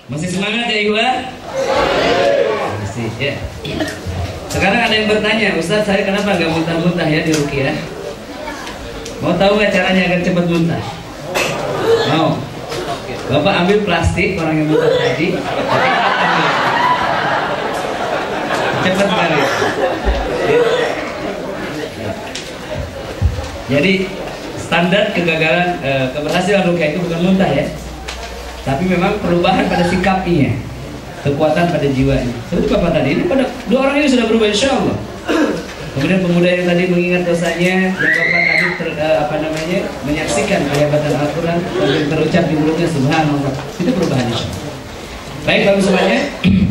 Masih semangat ya Iwa? Masih ya. Sekarang ada yang bertanya, Ustaz saya kenapa nggak muntah-muntah ya di ruqyah? Mau tahu nggak caranya agar cepat muntah? Mau? Bapak ambil plastik orang yang muntah tadi, cepat sekali. Jadi standar kegagalan keberhasilan ruqyah itu bukan muntah ya, tapi memang perubahan pada sikapnya, kekuatan pada jiwanya. Seperti Bapak tadi, ini pada dua orang ini sudah berubah insya Allah. Kemudian pemuda yang tadi mengingat dosanya, dan Bapak tadi menyaksikan kehebatan Al-Quran sambil terucap di mulutnya Subhanallah. Itu perubahan insya Allah. Baik Bapak semuanya,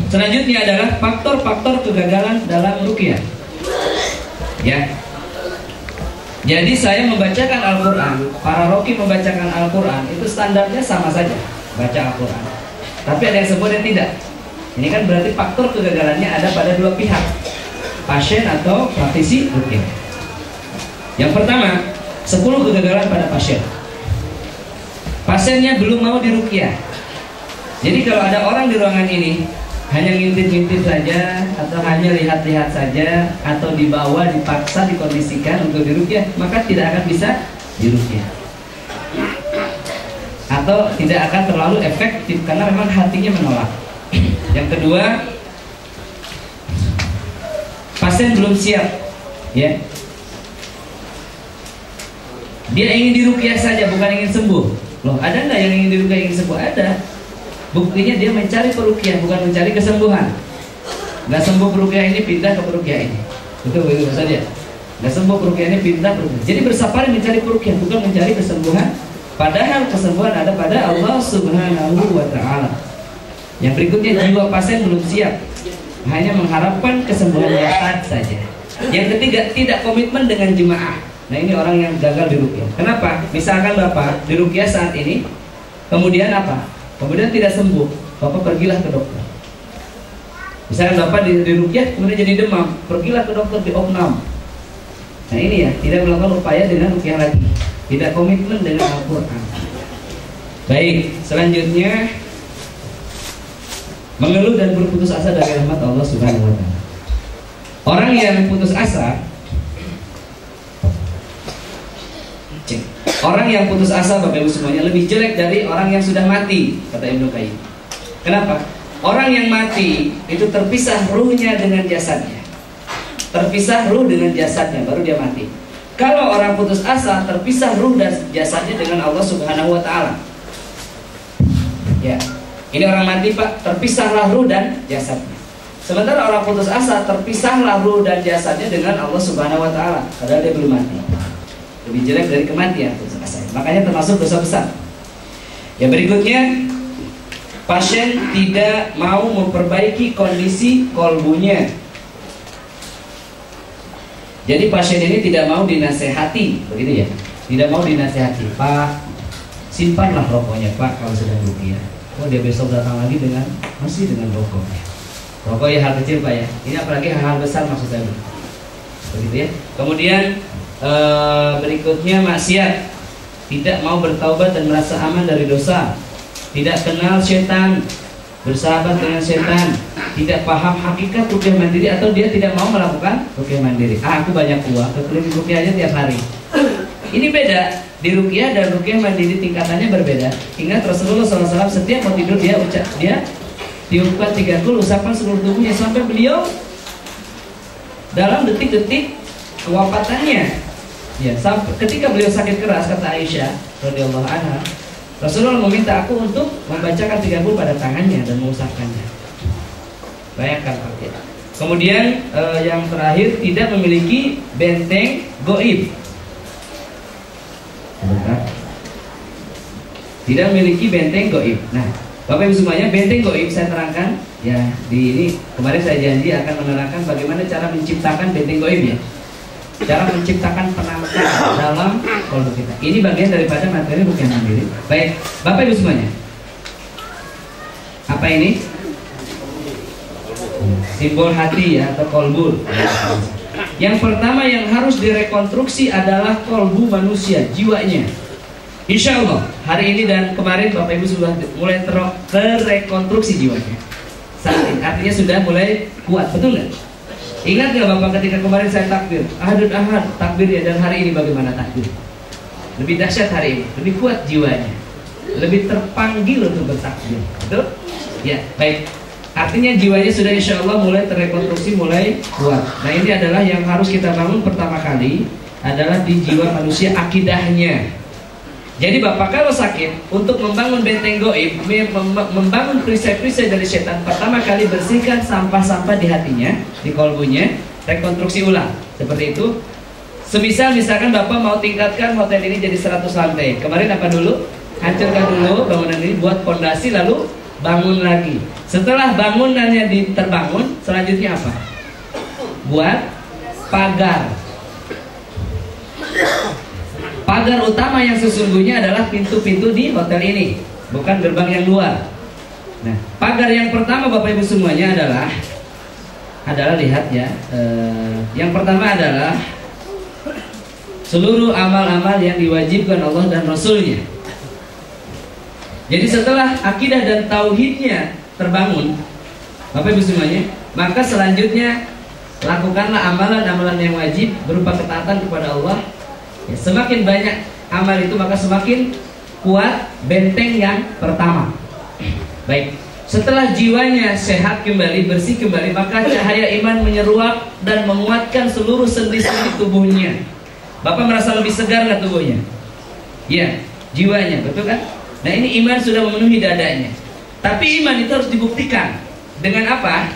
selanjutnya adalah faktor-faktor kegagalan dalam ruqyah. Ya. Jadi saya membacakan Al-Quran, para roqi membacakan Al-Quran, itu standarnya sama saja, baca Al-Quran. Tapi ada yang sebut yang tidak. Ini kan berarti faktor kegagalannya ada pada dua pihak, pasien atau praktisi ruqyah. Yang pertama, 10 kegagalan pada pasien. Pasiennya belum mau diruqyah. Jadi kalau ada orang di ruangan ini hanya ngintip-ngintip saja, atau hanya lihat-lihat saja, atau dibawa, dipaksa, dikondisikan untuk diruqyah, maka tidak akan bisa diruqyah, atau tidak akan terlalu efektif karena memang hatinya menolak. Yang kedua, pasien belum siap, ya. Dia ingin diruqyah saja, bukan ingin sembuh. Loh, ada nggak yang ingin diruqyah ingin sembuh? Ada. Buktinya dia mencari peruqyah, bukan mencari kesembuhan. Nggak sembuh peruqyah ini, pindah ke peruqyah ini. Betul saja. Nggak sembuh peruqyah ini, pindah peruqyah. Jadi bersafari mencari peruqyah, bukan mencari kesembuhan. Padahal kesembuhan ada pada Allah Subhanahu wa Ta'ala. Yang berikutnya, jiwa pasien belum siap, hanya mengharapkan kesembuhan yang saja. Yang ketiga, tidak komitmen dengan jemaah. Nah, ini orang yang gagal di ruqyah. Kenapa? Misalkan Bapak di ruqyah saat ini, kemudian apa? Kemudian tidak sembuh, Bapak pergilah ke dokter. Misalkan Bapak di ruqyah kemudian jadi demam, pergilah ke dokter di opnam. Nah ini ya, tidak melakukan upaya dengan ruqyah lagi, tidak komitmen dengan Al-Quran. Baik, selanjutnya mengeluh dan berputus asa dari rahmat Allah Subhanahu wa Ta'ala. Orang yang putus asa, orang yang putus asa Bapak Ibu semuanya lebih jelek dari orang yang sudah mati, kata Ibnu Qayyim. Kenapa? Orang yang mati itu terpisah ruhnya dengan jasadnya. Terpisah ruh dengan jasadnya, baru dia mati. Kalau orang putus asa, terpisah ruh dan jasadnya dengan Allah Subhanahu wa Ta'ala. Ya, ini orang mati Pak, terpisahlah ruh dan jasadnya. Sementara orang putus asa, terpisahlah ruh dan jasadnya dengan Allah Subhanahu wa Ta'ala, padahal dia belum mati. Lebih jelek dari kematian putus asa. Makanya termasuk dosa besar. Yang berikutnya, pasien tidak mau memperbaiki kondisi kolbunya. Jadi pasien ini tidak mau dinasehati, begitu ya? Tidak mau dinasehati. Pak, simpanlah rokoknya Pak kalau sedang ruqyah. Oh, dia besok datang lagi masih dengan rokoknya. Rokok ya hal kecil Pak ya. Ini apalagi hal besar maksud saya. Begitu ya. Kemudian berikutnya maksiat, tidak mau bertaubat dan merasa aman dari dosa, tidak kenal setan, bersahabat dengan setan, tidak paham hakikat ruqyah mandiri, atau dia tidak mau melakukan ruqyah mandiri. Aku banyak uang, keliling ruqyahnya tiap hari. Ini beda, di ruqyah dan ruqyah mandiri tingkatannya berbeda. Ingat Rasulullah SAW setiap mau tidur dia tiupkan 3 kul, usapkan seluruh tubuhnya sampai beliau dalam detik-detik kewafatannya. Ya, sampai ketika beliau sakit keras, kata Aisyah radhiyallahu anha, Rasulullah meminta aku untuk membacakan 3 kul pada tangannya dan mengusapkannya. Bayangkan Pak ya. Kemudian yang terakhir, tidak memiliki benteng goib. Tidak memiliki benteng goib. Nah, Bapak Ibu semuanya, benteng goib saya terangkan ya di ini. Kemarin saya janji akan menerangkan bagaimana cara menciptakan benteng goib ya. Cara menciptakan penangkal dalam kolbu kita. Ini bagian daripada materi ruqyah mandiri. Baik, Bapak Ibu semuanya. Apa ini? Simbol hati ya, atau kolbu. Yang pertama yang harus direkonstruksi adalah kolbu manusia, jiwanya. Insya Allah hari ini dan kemarin Bapak Ibu sudah mulai terrekonstruksi jiwanya. Saat ini artinya sudah mulai kuat, betul nggak? Ingat nggak Bapak ketika kemarin saya takbir, ahad takbir ya, dan hari ini bagaimana takbir? Lebih dahsyat hari ini, lebih kuat jiwanya, lebih terpanggil untuk bertakbir, betul? Ya, baik. Artinya jiwanya sudah insya Allah mulai terrekonstruksi, mulai kuat. Nah ini adalah yang harus kita bangun pertama kali, adalah di jiwa manusia akidahnya. Jadi Bapak kalau sakit, untuk membangun benteng goib, membangun perisai-perisai dari setan, pertama kali bersihkan sampah-sampah di hatinya, di kolbunya, rekonstruksi ulang. Seperti itu. Semisal misalkan Bapak mau tingkatkan hotel ini jadi 100 lantai. Kemarin apa dulu? Hancurkan dulu bangunan ini, buat fondasi, lalu bangun lagi. Setelah bangunannya terbangun, selanjutnya apa? Buat pagar. Pagar utama yang sesungguhnya adalah pintu-pintu di hotel ini, bukan gerbang yang luar. Nah, pagar yang pertama Bapak Ibu semuanya adalah lihat ya. Yang pertama adalah seluruh amal-amal yang diwajibkan Allah dan Rasulnya. Jadi setelah akidah dan tauhidnya terbangun, Bapak Ibu semuanya, maka selanjutnya lakukanlah amalan-amalan yang wajib berupa ketaatan kepada Allah. Ya, semakin banyak amal itu maka semakin kuat benteng yang pertama. Baik, setelah jiwanya sehat kembali, bersih kembali, maka cahaya iman menyeruak dan menguatkan seluruh sendi-sendi tubuhnya. Bapak merasa lebih segar nggak tubuhnya? Ya, jiwanya, betul kan? Nah ini iman sudah memenuhi dadanya. Tapi iman itu harus dibuktikan dengan apa?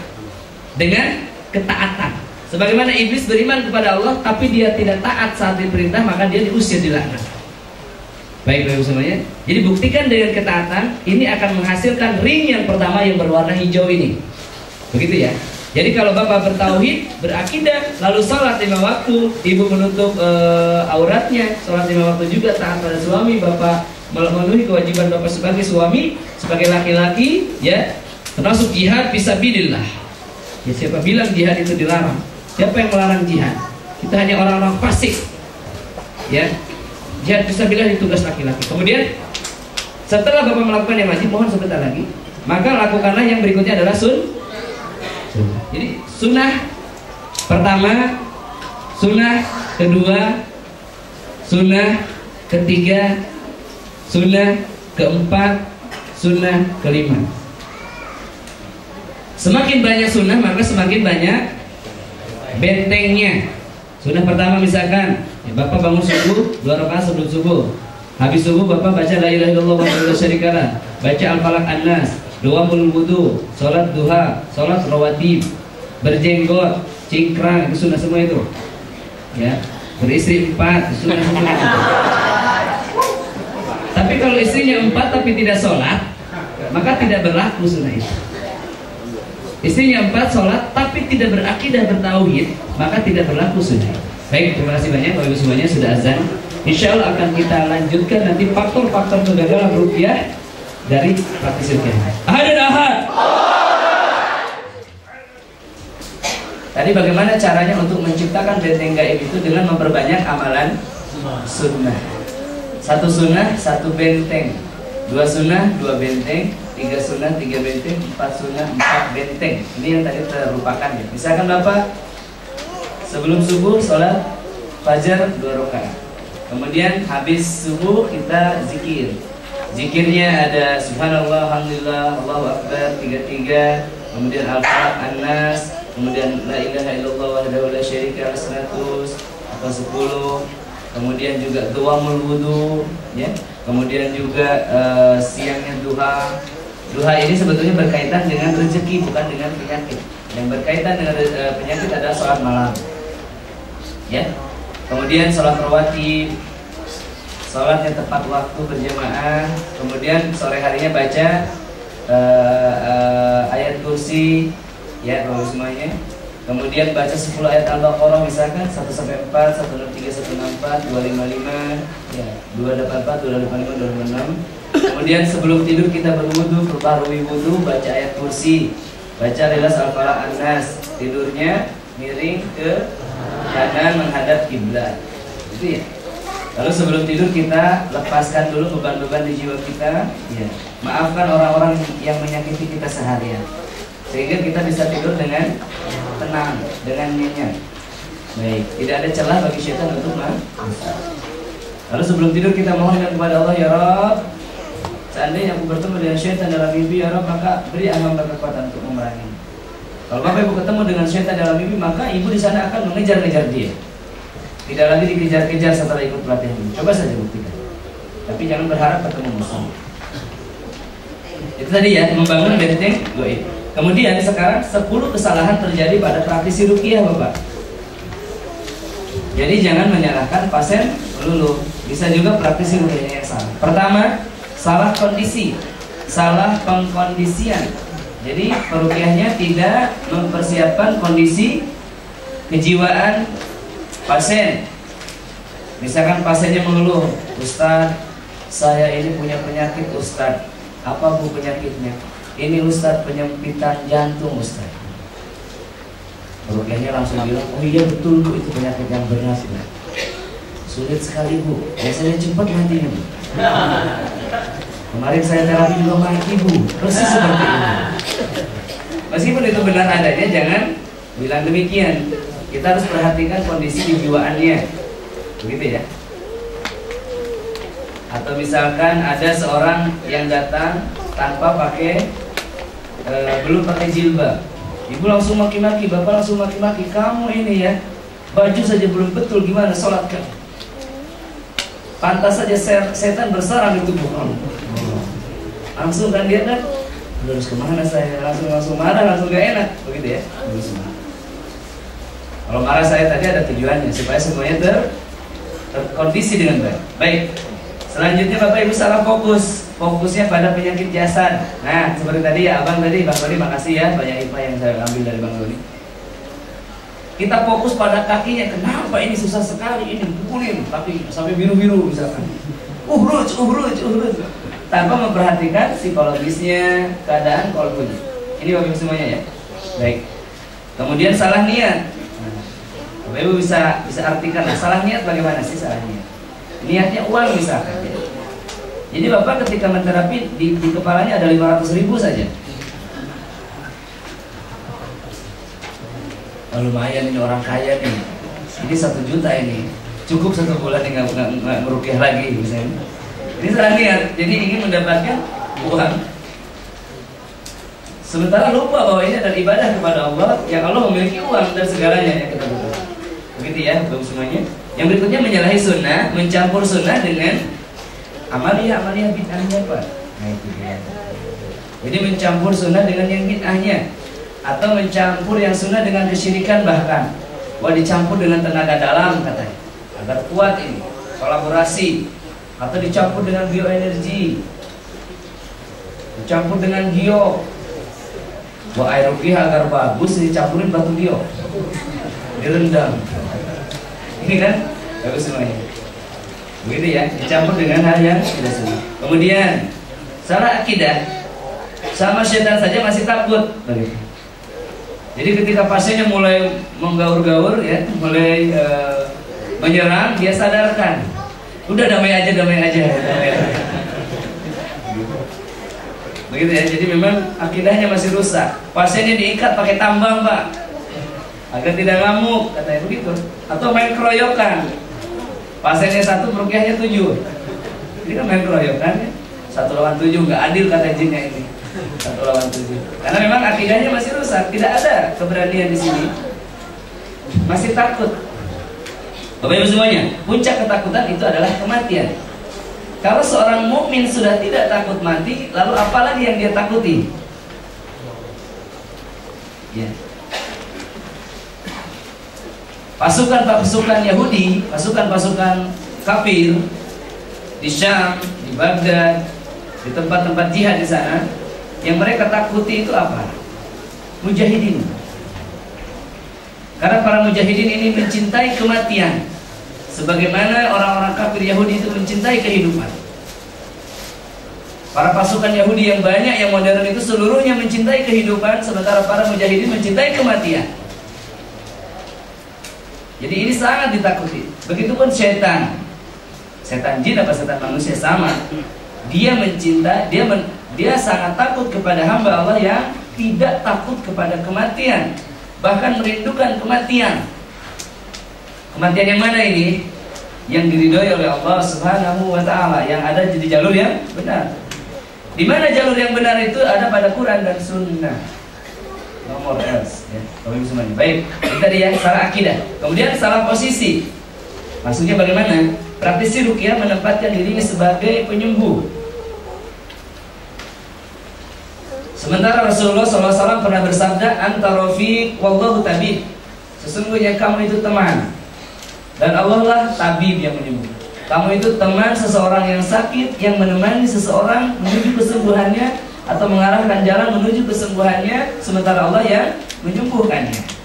Dengan ketaatan. Sebagaimana iblis beriman kepada Allah, tapi dia tidak taat saat diperintah, maka dia diusir, dilaknat. Baik Bapak semuanya. Jadi buktikan dengan ketaatan, ini akan menghasilkan ring yang pertama yang berwarna hijau ini. Begitu ya. Jadi kalau Bapak bertauhid, berakidah, lalu sholat 5 waktu, ibu menutup auratnya, sholat 5 waktu juga, taat pada suami, Bapak memenuhi kewajiban Bapak sebagai suami, sebagai laki-laki, ya, termasuk jihad fisabilillah. Ya, siapa bilang jihad itu dilarang? Siapa yang melarang jihad? Kita hanya orang-orang fasik. Ya, jihad fisabilillah itu tugas laki-laki. Kemudian setelah Bapak melakukan yang wajib, mohon sebentar lagi, maka lakukanlah yang berikutnya adalah sunnah. Jadi sunnah pertama, sunnah kedua, sunnah ketiga, sunnah keempat, sunnah kelima. Semakin banyak sunnah maka semakin banyak bentengnya. Sunnah pertama misalkan ya, Bapak bangun subuh 2 rakaat sebelum subuh. Habis subuh Bapak baca la ilaha illallah wahdahu la syarikalah, baca al-falaq an-nas, doa wudu, sholat duha, sholat rawatib, berjenggot, cingkrang, itu sunnah semua itu. Ya, beristri 4, sunnah semua itu. Tapi kalau istrinya 4 tapi tidak sholat, maka tidak berlaku sunnah itu. Istrinya 4 sholat tapi tidak berakidah bertauhid, maka tidak berlaku sunnah. Baik, terima kasih banyak Bapak Ibu semuanya, sudah azan. Insya Allah akan kita lanjutkan nanti faktor-faktor kegagalan rupiah dari praktisi rupiah. Ahad dan ahad. Tadi bagaimana caranya untuk menciptakan benteng gaib itu dengan memperbanyak amalan sunnah. 1 sunnah 1 benteng, 2 sunnah 2 benteng, 3 sunnah 3 benteng, 4 sunnah 4 benteng. Ini yang tadi terlupakan ya. Misalkan Bapak sebelum subuh sholat fajar 2 rakaat. Kemudian habis subuh kita zikir. Zikirnya ada subhanallah, alhamdulillah, Allahu akbar 33, kemudian al-falaq an-nas, kemudian la ilaha illallah wahdahu la syarika lah 100 atau 10. Kemudian juga doamul wudu, ya. Kemudian juga siangnya duha. Duha ini sebetulnya berkaitan dengan rezeki, bukan dengan penyakit. Yang berkaitan dengan penyakit adalah sholat malam, ya. Kemudian sholat rawatib, sholatnya tepat waktu berjamaah. Kemudian sore harinya baca ayat kursi, ya, kalau semuanya. Kemudian baca 10 ayat Al-Baqarah misalkan 1-4, 163, 164, 255, ya, 284, 285, 256. Kemudian sebelum tidur kita berwudu, perbarui wudu, baca ayat kursi, baca Ikhlas Al-Falaq An-Nas. Tidurnya miring ke kanan menghadap kiblat. Itu ya. Lalu sebelum tidur kita lepaskan dulu beban-beban di jiwa kita, ya. Maafkan orang-orang yang menyakiti kita seharian, sehingga kita bisa tidur dengan tenang, dengan nyenyak. Baik, tidak ada celah bagi syaitan untuk masuk. Lalu sebelum tidur kita mohonkan kepada Allah, ya Rabb, seandainya aku bertemu dengan syaitan dalam mimpi, ya Rabb, maka beri hamba kekuatan untuk memerangi. Kalau Bapak Ibu ketemu dengan syaitan dalam mimpi, maka Ibu di sana akan mengejar-ngejar dia. Tidak lagi dikejar-kejar setelah ikut pelatihan ini. Coba saja buktikan. Tapi jangan berharap ketemu musuh. Itu tadi ya, membangun benteng goib. Kemudian sekarang 10 kesalahan terjadi pada praktisi ruqyah, Bapak. Jadi jangan menyalahkan pasien melulu. Bisa juga praktisi ruqyahnya yang salah. Pertama, salah kondisi, salah pengkondisian. Jadi peruqyahnya tidak mempersiapkan kondisi kejiwaan pasien. Misalkan pasiennya mengeluh, Ustaz, saya ini punya penyakit, Ustaz. Apa Bu penyakitnya? Ini Ustaz, penyempitan jantung, Ustaz. Peruqyahnya langsung bilang, oh iya betul Bu, itu penyakit yang berat, Bu. Sulit sekali Bu, biasanya cepat matinya Bu. Kemarin saya terapi juga mati Bu, persis seperti ini. Meskipun itu benar adanya, jangan bilang demikian. Kita harus perhatikan kondisi kejiwaannya, begitu ya. Atau misalkan ada seorang yang datang tanpa pakai, belum pakai jilbab, Ibu langsung maki-maki, Bapak langsung maki-maki, kamu ini ya, baju saja belum betul, gimana sholat kan? Pantas saja setan bersarang di tubuh kamu. Langsung kan dia kan, harus kemana saya? Langsung marah, langsung gak enak, begitu ya. Kalau marah saya tadi ada tujuannya supaya semuanya terkondisi dengan baik. Baik. Selanjutnya Bapak Ibu salah fokus. Fokusnya pada penyakit jasad. Nah, seperti tadi ya Abang tadi, Bang Doni makasih ya banyak hikmah yang saya ambil dari Bang Doni. Kita fokus pada kakinya. Kenapa ini susah sekali ini pukulin kaki sampai biru-biru misalkan. Uhruj. Tanpa memperhatikan psikologisnya, keadaan kolbunya. Ini Bapak Ibu semuanya ya. Baik. Kemudian salah niat. Bapak Ibu bisa artikan, salah niat bagaimana sih salah niat? Niatnya uang misalkan. Jadi Bapak ketika menterapi di kepalanya ada 500.000 saja. Oh, lumayan ini orang kaya nih. Ini 1 juta ini. Cukup 1 bulan nggak meruqyah lagi misalnya. Ini salah niat. Jadi ingin mendapatkan uang. Sementara lupa bahwa ini adalah ibadah kepada Allah, yang Allah memiliki uang dan segalanya yang kita butuh. Begitu ya, Bapak semuanya. Yang berikutnya menyalahi sunnah, mencampur sunnah dengan amaliyah bid'ahnya, Pak. Nah itu dia. Jadi mencampur sunnah dengan yang bid'ahnya, atau mencampur yang sunnah dengan kesyirikan bahkan. Wah, dicampur dengan tenaga dalam katanya, agar kuat ini kolaborasi, atau dicampur dengan bioenergi, dicampur dengan gio. Wah, air ruqyah agar bagus dicampurin batu gio, direndam. Ini kan bagus semuanya. Begitu ya, dicampur dengan hal yang tidak sunnah. Kemudian salah akidah, sama syaitan saja masih takut. Begitu. Jadi ketika pasiennya mulai menggaur-gaur ya, mulai menyerang, dia sadarkan. Udah damai aja. Begitu ya. Jadi memang akidahnya masih rusak. Pasiennya diikat pakai tambang, Pak, agar tidak ngamuk, katanya begitu. Atau main keroyokan. Pasiennya 1, ruqyahnya 7. Ini kan main keroyokan ya. 1 lawan 7, nggak adil kata jinnya ini. 1 lawan 7. Karena memang akidahnya masih rusak, tidak ada keberanian di sini. Masih takut. Bapak Ibu semuanya, puncak ketakutan itu adalah kematian. Kalau seorang mukmin sudah tidak takut mati, lalu apalagi yang dia takuti? Ya. Pasukan-pasukan Yahudi, pasukan-pasukan kafir di Syam, di Baghdad, di tempat-tempat jihad di sana, yang mereka takuti itu apa? Mujahidin. Karena para mujahidin ini mencintai kematian, sebagaimana orang-orang kafir Yahudi itu mencintai kehidupan. Para pasukan Yahudi yang banyak, yang modern itu seluruhnya mencintai kehidupan, sementara para mujahidin mencintai kematian. Jadi ini sangat ditakuti. Begitupun setan. setan jin apa setan manusia sama. Dia mencinta, dia sangat takut kepada hamba Allah yang tidak takut kepada kematian, bahkan merindukan kematian. Kematian yang mana ini? Yang diridhoi oleh Allah Subhanahu wa Ta'ala, yang ada di jalur yang benar. Di mana jalur yang benar itu ada pada Quran dan Sunnah. Nomor else, ya. Semuanya. Baik, itu tadi ya, salah akidah. Kemudian salah posisi. Maksudnya bagaimana? Praktisi ruqyah menempatkan dirinya sebagai penyembuh. Sementara Rasulullah SAW pernah bersabda, "Anta rafiq wallahu tabib." Sesungguhnya kamu itu teman dan Allah lah tabib yang menyembuh. Kamu itu teman seseorang yang sakit, yang menemani seseorang menuju kesembuhannya atau mengarahkan jalan menuju kesembuhannya, sementara Allah yang menyembuhkannya.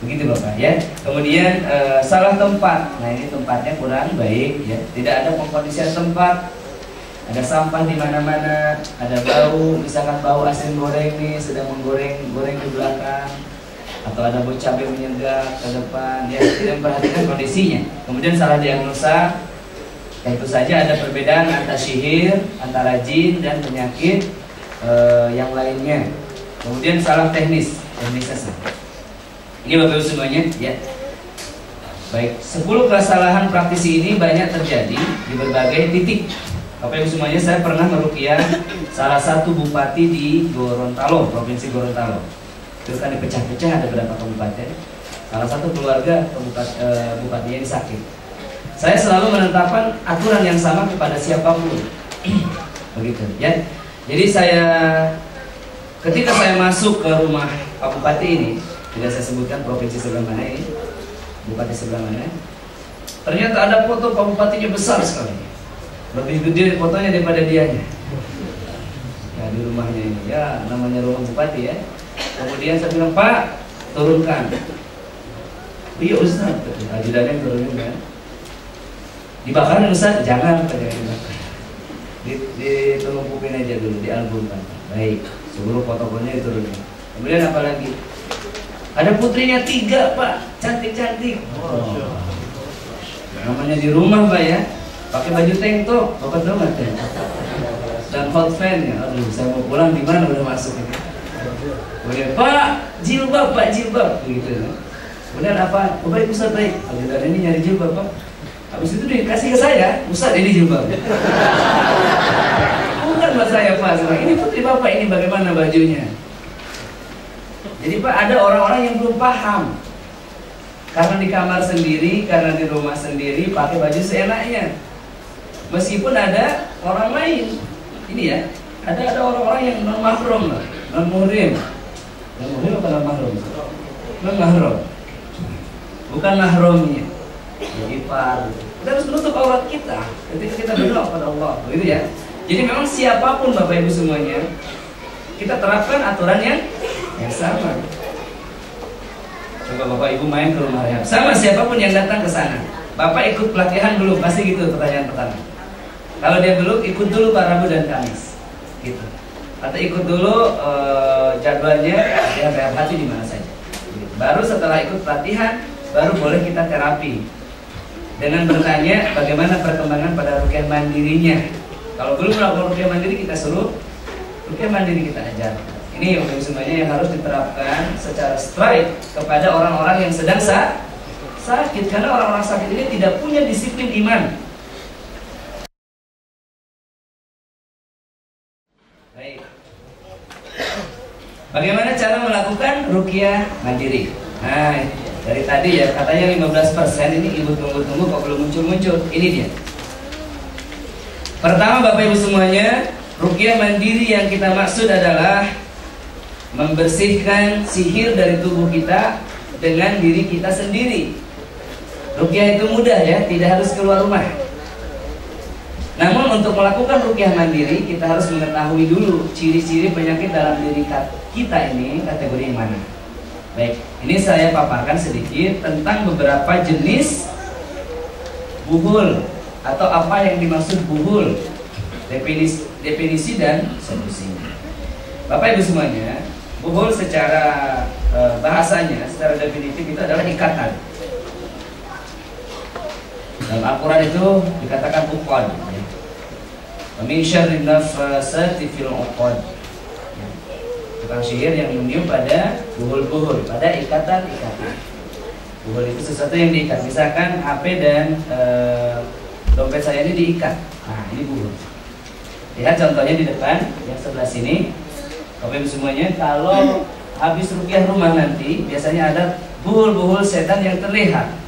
Begitu Bapak ya. Kemudian salah tempat. Nah, ini tempatnya kurang baik ya. Tidak ada pengkondisian tempat. Ada sampah di mana-mana, ada bau, misalkan bau asin goreng nih sedang goreng di belakang, atau ada bau cabai menyengat ke depan, ya tidak memperhatikan kondisinya. Kemudian salah diagnosa, tentu saja ada perbedaan antara sihir, antara jin dan penyakit yang lainnya. Kemudian salah teknisnya. Ini Bapak Ibu semuanya, ya. Baik, 10 kesalahan praktisi ini banyak terjadi di berbagai titik. Bapak Ibu semuanya, saya pernah meruqyah salah satu bupati di Gorontalo, provinsi Gorontalo. Terus kan dipecah-pecah, ada berapa kabupaten. Salah satu keluarga bupatinya ini sakit. Saya selalu menetapkan aturan yang sama kepada siapapun. Begitu ya. Jadi ketika saya masuk ke rumah Pak Bupati ini, tidak saya sebutkan provinsi sebelah mana ini, bupati sebelah mana, ternyata ada foto Pak Bupatinya besar sekali, lebih gede fotonya daripada dianya. Ya, di rumahnya ini, ya namanya rumah bupati ya. Kemudian saya bilang, "Pak, turunkan." "Iya Ustaz," ajudannya turunin kan. "Dibakarin Ustaz?" "Jangan," katanya. Ditumpupin aja dulu, dialbumkan. Baik, sebelum fotokopinya diturunin. Kemudian apa lagi? "Ada putrinya 3 Pak, cantik-cantik." Oh. Namanya di rumah Pak ya, pakai baju tank top, Bapak tahu nggak ya? Dan hot fan ya. Aduh, saya mau pulang di mana udah masuk ini. Kemudian, "Pak, jilbab Pak, jilbab." Begitu ya. Kemudian apa? "Oh baik Ustaz, baik." Ajudan ini nyari jilbab Pak. Habis itu dikasih ke saya, "Ustaz ini jilbab." "Bukan buat saya Pak, ini putri Bapak, ini bagaimana bajunya?" Jadi Pak, ada orang-orang yang belum paham. Karena di kamar sendiri, karena di rumah sendiri, pakai baju seenaknya. Meskipun ada orang lain. Ini ya, ada orang-orang yang non-mahrum, non-muhrim. Non-muhrim apa non-mahrum? Non-mahrum. Bukan mahrumnya. Jadi Pak, kita harus menutup aurat kita ketika kita berdoa kepada Allah, begitu ya. Jadi memang siapapun Bapak Ibu semuanya, kita terapkan aturan yang sama. Coba Bapak Ibu main ke rumah rehab, sama siapapun yang datang ke sana. Bapak ikut pelatihan belum? Pasti gitu pertanyaan pertama. Kalau dia belum, ikut dulu Pak Rabu dan Kamis, gitu. Atau ikut dulu jadwalnya dia rehab hati di mana saja. Gitu. Baru setelah ikut pelatihan, baru boleh kita terapi dengan bertanya bagaimana perkembangan pada ruqyah mandirinya. Kalau belum melakukan ruqyah mandiri, kita suruh ruqyah mandiri, kita ajar. Ini yang semuanya yang harus diterapkan secara straight kepada orang-orang yang sedang sakit, karena orang-orang sakit ini tidak punya disiplin iman. Baik. Bagaimana cara melakukan ruqyah mandiri? Nah, dari tadi ya katanya 15%, ini ibu tunggu-tunggu kok belum muncul-muncul. Ini dia. Pertama Bapak Ibu semuanya, ruqyah mandiri yang kita maksud adalah membersihkan sihir dari tubuh kita dengan diri kita sendiri. Ruqyah itu mudah ya, tidak harus keluar rumah. Namun untuk melakukan ruqyah mandiri, kita harus mengetahui dulu ciri-ciri penyakit dalam diri kita ini kategori yang mana. Baik, ini saya paparkan sedikit tentang beberapa jenis buhul atau apa yang dimaksud buhul, definisi dan solusinya. Bapak Ibu semuanya, buhul secara bahasanya, secara definitif itu adalah ikatan. Dalam Al-Quran itu dikatakan uqad. Min syarrin nafasati fil uqad. Tukang sihir yang meniup pada buhul-buhul, pada ikatan-ikatan. Buhul itu sesuatu yang diikat. Misalkan HP dan dompet saya ini diikat. Nah, ini buhul. Lihat contohnya di depan, yang sebelah sini. Bapak Ibu semuanya, kalau habis ruqyah rumah nanti, biasanya ada buhul-buhul setan yang terlihat.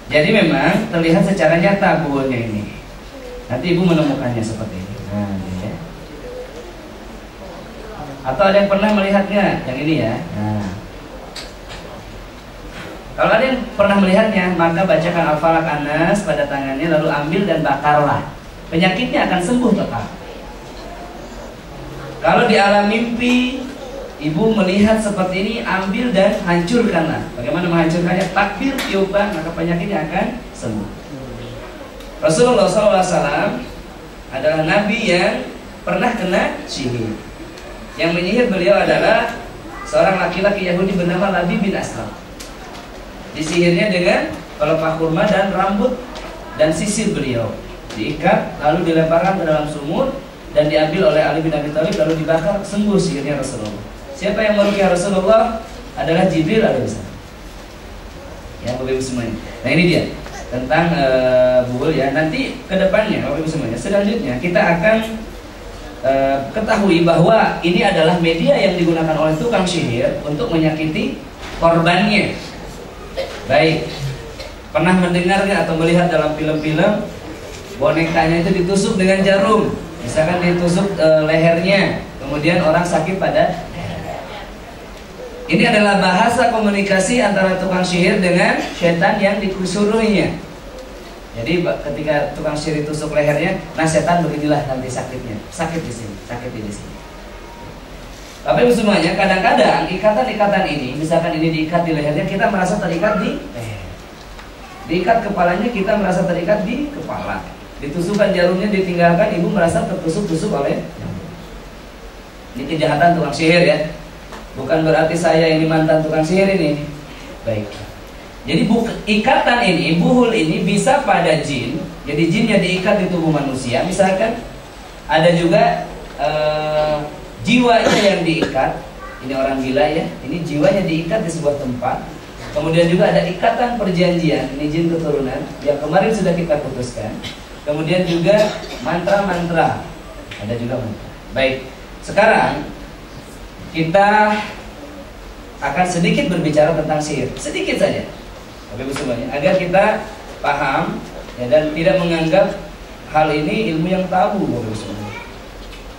Jadi memang terlihat secara nyata buhulnya ini. Nanti Ibu menemukannya seperti ini. Nah, ini ya. Atau ada yang pernah melihatnya, yang ini ya. Nah, kalau ada yang pernah melihatnya, maka bacakan Al-Falaq An-Nas pada tangannya, lalu ambil dan bakarlah. Penyakitnya akan sembuh total. Kalau di alam mimpi Ibu melihat seperti ini, ambil dan hancurkanlah. Bagaimana menghancurkannya? Takbir, tiupan, maka penyakitnya akan sembuh. Rasulullah SAW adalah Nabi yang pernah kena sihir. Yang menyihir beliau adalah seorang laki-laki Yahudi bernama Labi bin Aslam. Disihirnya dengan pelepah kurma dan rambut dan sisir beliau. Diikat, lalu dilemparkan ke dalam sumur dan diambil oleh Ali bin Abi Thalib, lalu dibakar, sembuh sihirnya Rasulullah. Siapa yang meruqyah Rasulullah? Adalah Jibril alaihissalam. Ya, Bapak Ibu semuanya. Nah, ini dia tentang buhul ya. Nanti ke depannya Bapak Ibu semuanya, selanjutnya kita akan ketahui bahwa ini adalah media yang digunakan oleh tukang sihir untuk menyakiti korbannya. Baik, pernah mendengarnya atau melihat dalam film-film bonekanya itu ditusuk dengan jarum, misalkan ditusuk lehernya, kemudian orang sakit pada leher. Ini adalah bahasa komunikasi antara tukang sihir dengan setan yang disuruhnya. Jadi ketika tukang sihir tusuk lehernya, nah setan beginilah nanti sakitnya, sakit di sini, sakit di sini. Tapi semuanya kadang-kadang ikatan-ikatan ini, misalkan ini diikat di lehernya, kita merasa terikat di leher. Diikat kepalanya, kita merasa terikat di kepala. Ditusukkan jarumnya, ditinggalkan, ibu merasa tertusuk-tusuk oleh jarum. Ini kejahatan tukang sihir ya. Bukan berarti saya ini mantan tukang sihir ini. Baik. Jadi ikatan ini, buhul ini bisa pada jin. Jadi jinnya diikat di tubuh manusia. Misalkan ada juga jiwanya yang diikat. Ini orang gila ya. Ini jiwanya diikat di sebuah tempat. Kemudian juga ada ikatan perjanjian. Ini jin keturunan yang kemarin sudah kita putuskan. Kemudian juga mantra-mantra. Ada juga mantra. Baik. Sekarang kita akan sedikit berbicara tentang sihir. Sedikit saja. Bapak Ibu semuanya, agar kita paham ya, dan tidak menganggap hal ini ilmu yang tabu, Bapak Ibu semuanya.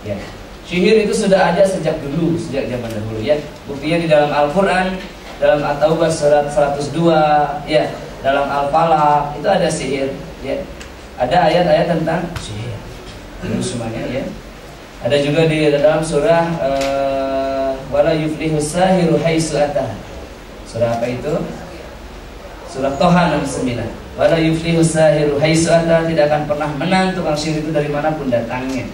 Ya, sihir itu sudah ada sejak dulu, sejak zaman dahulu ya. Buktinya di dalam Al-Quran, dalam At-Taubah surat 102, ya, dalam Al-Falaq itu ada sihir, ya. Ada ayat-ayat tentang sihir. Bapak Ibu semuanya ya. Ada juga di dalam surah wala yuflihus sahiru haitsu atah. Surah apa itu? Surah Toha 69. Wala yuflihus sahiru haitsu atah, tidak akan pernah menang tukang sihir itu dari manapun datangnya.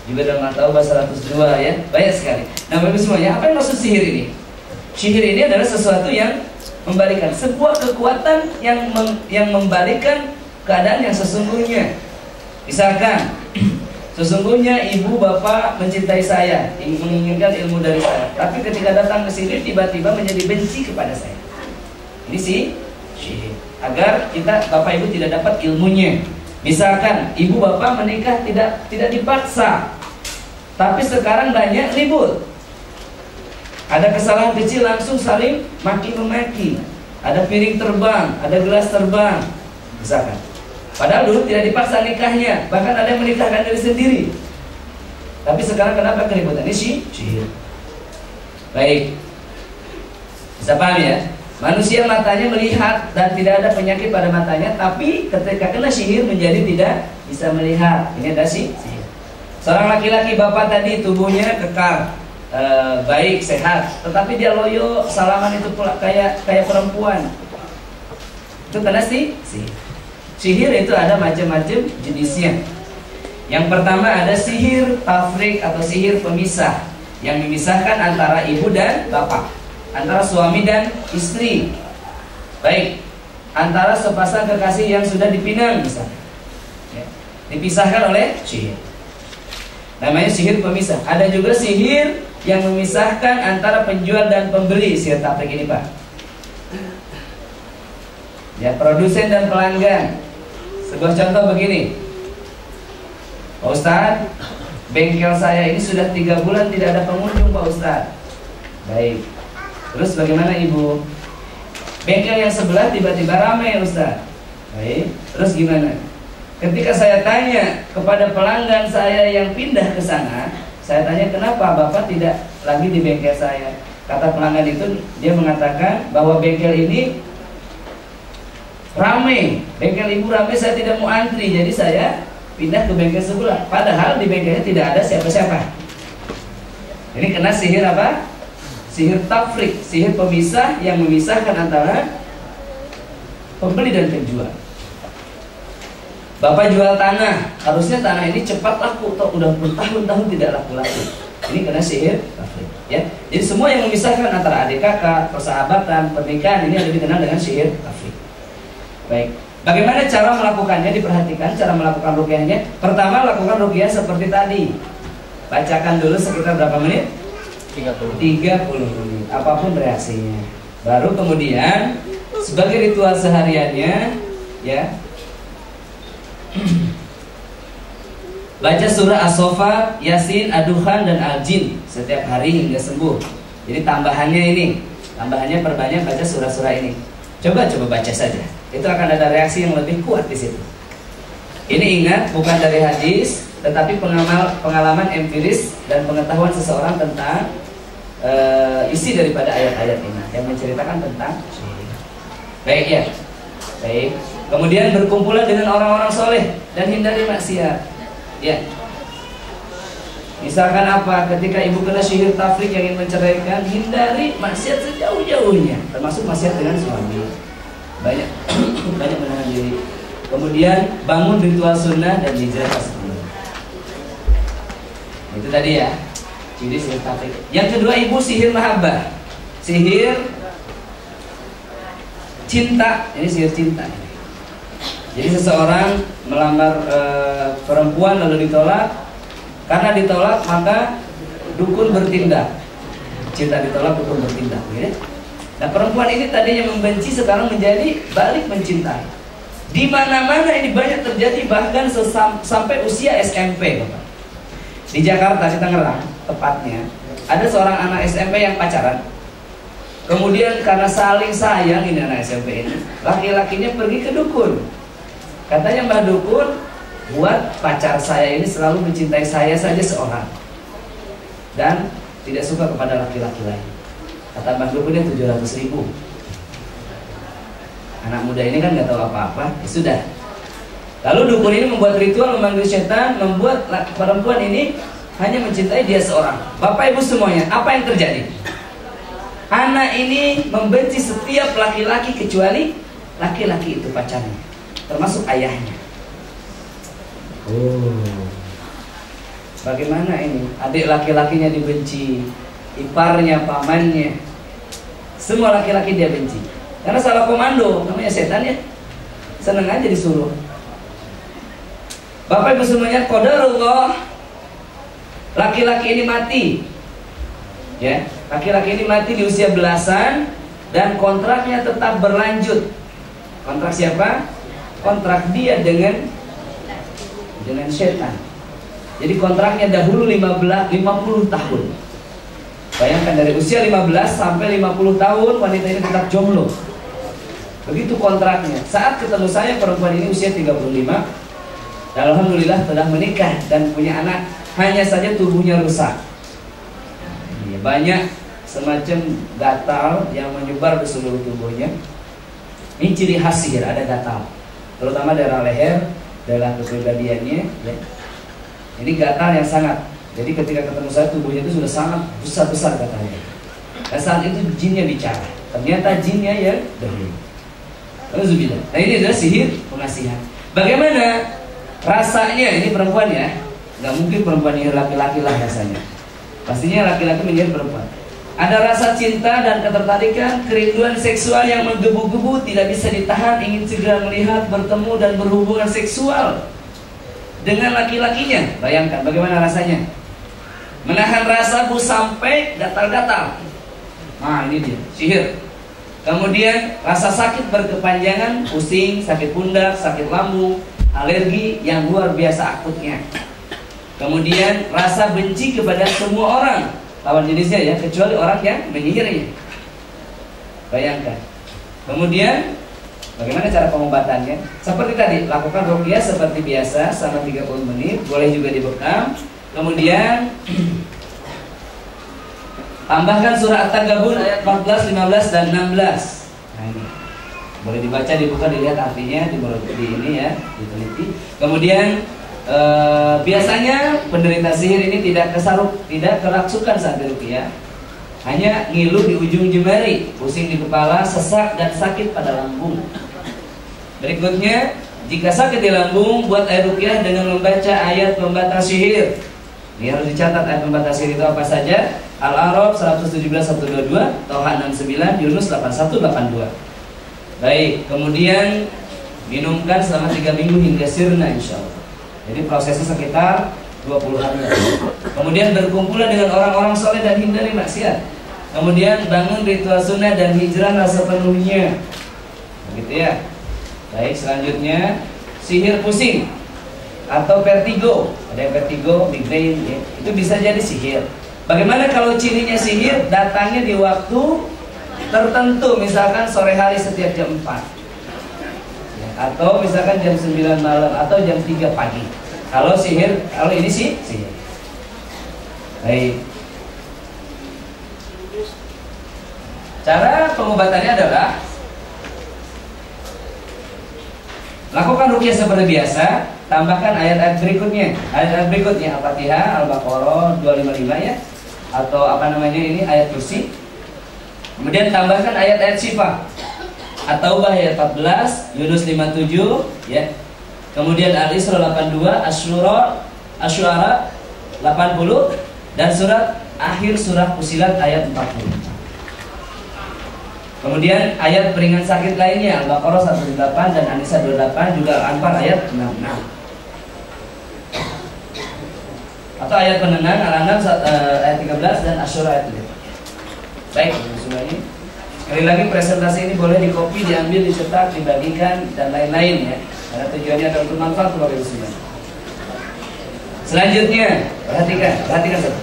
Juga dalam At-Taubah 102 ya. Banyak sekali. Nah, Bapak semuanya, apa yang maksud sihir ini? Sihir ini adalah sesuatu yang membalikan, sebuah kekuatan yang membalikan keadaan yang sesungguhnya. Misalkan sesungguhnya ibu bapak mencintai saya, menginginkan ilmu dari saya, tapi ketika datang ke sini tiba-tiba menjadi benci kepada saya. Ini sih sihir. Agar kita bapak ibu tidak dapat ilmunya. Misalkan ibu bapak menikah tidak dipaksa, tapi sekarang banyak ribut. Ada kesalahan kecil langsung saling maki-memaki. Ada piring terbang, ada gelas terbang, misalkan. Padahal dulu tidak dipaksa nikahnya, bahkan ada yang menikahkan diri sendiri. Tapi sekarang kenapa keributan? Ini sihir. Baik, bisa paham ya? Manusia matanya melihat dan tidak ada penyakit pada matanya, tapi ketika kena sihir menjadi tidak bisa melihat. Ini ada sihir. Seorang laki-laki bapak tadi tubuhnya kekar, baik, sehat, tetapi dia loyo, salaman itu pula kayak perempuan. Itu kena sihir. Sihir itu ada macam-macam jenisnya. Yang pertama ada sihir tafrik atau sihir pemisah, yang memisahkan antara ibu dan bapak, antara suami dan istri. Baik, antara sepasang kekasih yang sudah dipinang misalnya, ya, dipisahkan oleh sihir. Namanya sihir pemisah. Ada juga sihir yang memisahkan antara penjual dan pembeli, sihir tafrik ini Pak. Ya, produsen dan pelanggan. Sebuah contoh begini, Pak Ustadz, bengkel saya ini sudah 3 bulan tidak ada pengunjung Pak Ustadz. Baik. Terus bagaimana Ibu? Bengkel yang sebelah tiba-tiba ramai Ustadz. Baik. Terus gimana? Ketika saya tanya kepada pelanggan saya yang pindah ke sana, saya tanya kenapa Bapak tidak lagi di bengkel saya. Kata pelanggan itu, dia mengatakan bahwa bengkel ini ramai, bengkel Ibu ramai, saya tidak mau antri, jadi saya pindah ke bengkel sebelah. Padahal di bengkelnya tidak ada siapa-siapa. Ini kena sihir apa? Sihir tafrik, sihir pemisah yang memisahkan antara pembeli dan penjual. Bapak jual tanah, harusnya tanah ini cepat laku, toh udah bertahun-tahun tidak laku-laku. Ini kena sihir tafrik, ya. Jadi semua yang memisahkan antara adik kakak, persahabatan, pernikahan, ini lebih dikenal dengan sihir tafrik. Baik. Bagaimana cara melakukannya? Diperhatikan cara melakukan ruqyahnya. Pertama, lakukan ruqyah seperti tadi. Bacakan dulu sekitar berapa menit? 30 menit. Apapun reaksinya. Baru kemudian sebagai ritual sehariannya, ya, baca surah As-Saffat, Yasin, Ad-Dukhan, dan Al-Jin setiap hari hingga sembuh. Jadi tambahannya ini, tambahannya perbanyak baca surah-surah ini. Coba baca saja. Itu akan ada reaksi yang lebih kuat di situ. Ini ingat, bukan dari hadis, tetapi pengalaman empiris dan pengetahuan seseorang tentang isi daripada ayat-ayat ini yang menceritakan tentang sihir. Baik ya. Baik. Kemudian berkumpulan dengan orang-orang soleh dan hindari maksiat. Ya. Misalkan apa? Ketika ibu kena sihir tafrik yang ingin menceraikan, hindari maksiat sejauh-jauhnya, termasuk maksiat dengan suami. Banyak menahan diri. Kemudian bangun ritual sunnah dan hijrah sebelum. Itu tadi ya. Jadi sihir tafrik. Yang kedua Ibu, sihir mahabbah. Sihir cinta. Ini sihir cinta. Jadi seseorang melamar perempuan lalu ditolak. Karena ditolak maka dukun bertindak. Cinta ditolak, dukun bertindak, gitu. Nah, perempuan ini tadinya membenci sekarang menjadi balik mencintai. Di mana-mana ini banyak terjadi, bahkan sampai usia SMP, Bapak. Di Jakarta, di Tangerang tepatnya, ada seorang anak SMP yang pacaran. Kemudian karena saling sayang ini anak SMP ini, laki-lakinya pergi ke dukun. Katanya, Mbah Dukun, buat pacar saya ini selalu mencintai saya saja seorang dan tidak suka kepada laki-laki lain. Kata Mbah Dukunnya 700.000. Anak muda ini kan nggak tahu apa-apa, ya sudah. Lalu dukun ini membuat ritual memanggil setan, membuat perempuan ini hanya mencintai dia seorang. Bapak Ibu semuanya, apa yang terjadi? Anak ini membenci setiap laki-laki kecuali laki-laki itu pacarnya, termasuk ayahnya. Oh, bagaimana ini? Adik laki-lakinya dibenci, iparnya, pamannya, semua laki-laki dia benci. Karena salah komando, namanya setan ya. Seneng aja disuruh. Bapak Ibu semuanya, qadarullah, laki-laki ini mati. Ya, laki-laki ini mati di usia belasan dan kontraknya tetap berlanjut. Kontrak siapa? Kontrak dia dengan setan. Jadi kontraknya dahulu 50 tahun. Bayangkan dari usia 15 sampai 50 tahun wanita ini tetap jomblo. Begitu kontraknya. Saat ketemu saya, perempuan ini usia 35. Dan alhamdulillah telah menikah dan punya anak. Hanya saja tubuhnya rusak. Banyak semacam gatal yang menyebar di seluruh tubuhnya. Ini ciri khas sihir, ada gatal. Terutama daerah leher, daerah kepribadiannya, ya. Ini gatal yang sangat. Jadi ketika ketemu saya, tubuhnya itu sudah sangat besar-besar gatalnya. Dan saat itu jinnya bicara. Ternyata jinnya ya dahulu. Nah, ini adalah sihir pengasihan. Bagaimana rasanya? Ini perempuan ya. Nggak mungkin perempuan ini laki-laki lah rasanya. Pastinya laki-laki menjadi perempuan. Ada rasa cinta dan ketertarikan, kerinduan seksual yang menggebu-gebu, tidak bisa ditahan, ingin segera melihat, bertemu dan berhubungan seksual dengan laki-lakinya. Bayangkan bagaimana rasanya. Menahan rasa sampai gatal-gatal. Nah, ini dia, sihir. Kemudian rasa sakit berkepanjangan, pusing, sakit pundak, sakit lambung, alergi yang luar biasa akutnya. Kemudian rasa benci kepada semua orang, lawan jenisnya ya, kecuali orang yang menyihirnya. Bayangkan. Kemudian bagaimana cara pengobatannya? Seperti tadi, lakukan ruqyah seperti biasa selama 30 menit, boleh juga dibekam. Kemudian tambahkan surah At-Tagabun ayat 14, 15 dan 16. Nah, ini boleh dibaca, dibuka, dilihat artinya, di ini ya, diteliti. Kemudian biasanya penderita sihir ini tidak kesaruk, tidak kerasukan saat diruqyah, hanya ngilu di ujung jemari, pusing di kepala, sesak dan sakit pada lambung. Berikutnya, jika sakit di lambung, buat air ruqyah dengan membaca ayat pembatas sihir. Ini harus dicatat ayat pembatas sihir itu apa saja. Al-A'raf 117-122, Toha 69, Yunus 81-82. Baik, kemudian minumkan selama 3 minggu hingga sirna insyaallah. Jadi prosesnya sekitar 20 hari. Kemudian berkumpulan dengan orang-orang soleh dan hindari maksiat. Kemudian bangun ritual sunnah dan hijrahlah sepenuhnya. Begitu ya. Baik, selanjutnya sihir pusing atau vertigo. Ada yang vertigo, migrain ya. Itu bisa jadi sihir. Bagaimana kalau cirinya sihir? Datangnya di waktu tertentu, misalkan sore hari setiap jam 4 ya, atau misalkan jam 9 malam atau jam 3 pagi. Kalau sihir, kalau ini sih sihir. Baik. Cara pengobatannya adalah lakukan ruqyah seperti biasa, tambahkan ayat-ayat berikutnya. Ayat-ayat berikutnya Al-Fatihah, Al-Baqarah 255 ya, atau apa namanya ini, ayat kursi. Kemudian tambahkan ayat-ayat syifa. At-Taubah ayat 14, Yunus 57 ya. Kemudian Al-Isra 82, Asy-Syu'ara 80 dan surat akhir surah Fussilat ayat 40. Kemudian ayat peringan sakit lainnya Al-Baqarah 108 dan An-Nisa 28, juga Al-Anfal ayat 66. Atau ayat penenang Al-An'am ayat 13 dan Asy-Syura ayat 3. Baik, semuanya. Sekali lagi presentasi ini boleh dikopi, diambil, dicetak, dibagikan dan lain-lain ya. Karena tujuannya adalah untuk manfaat keluarga muslimin. Selanjutnya, perhatikan satu.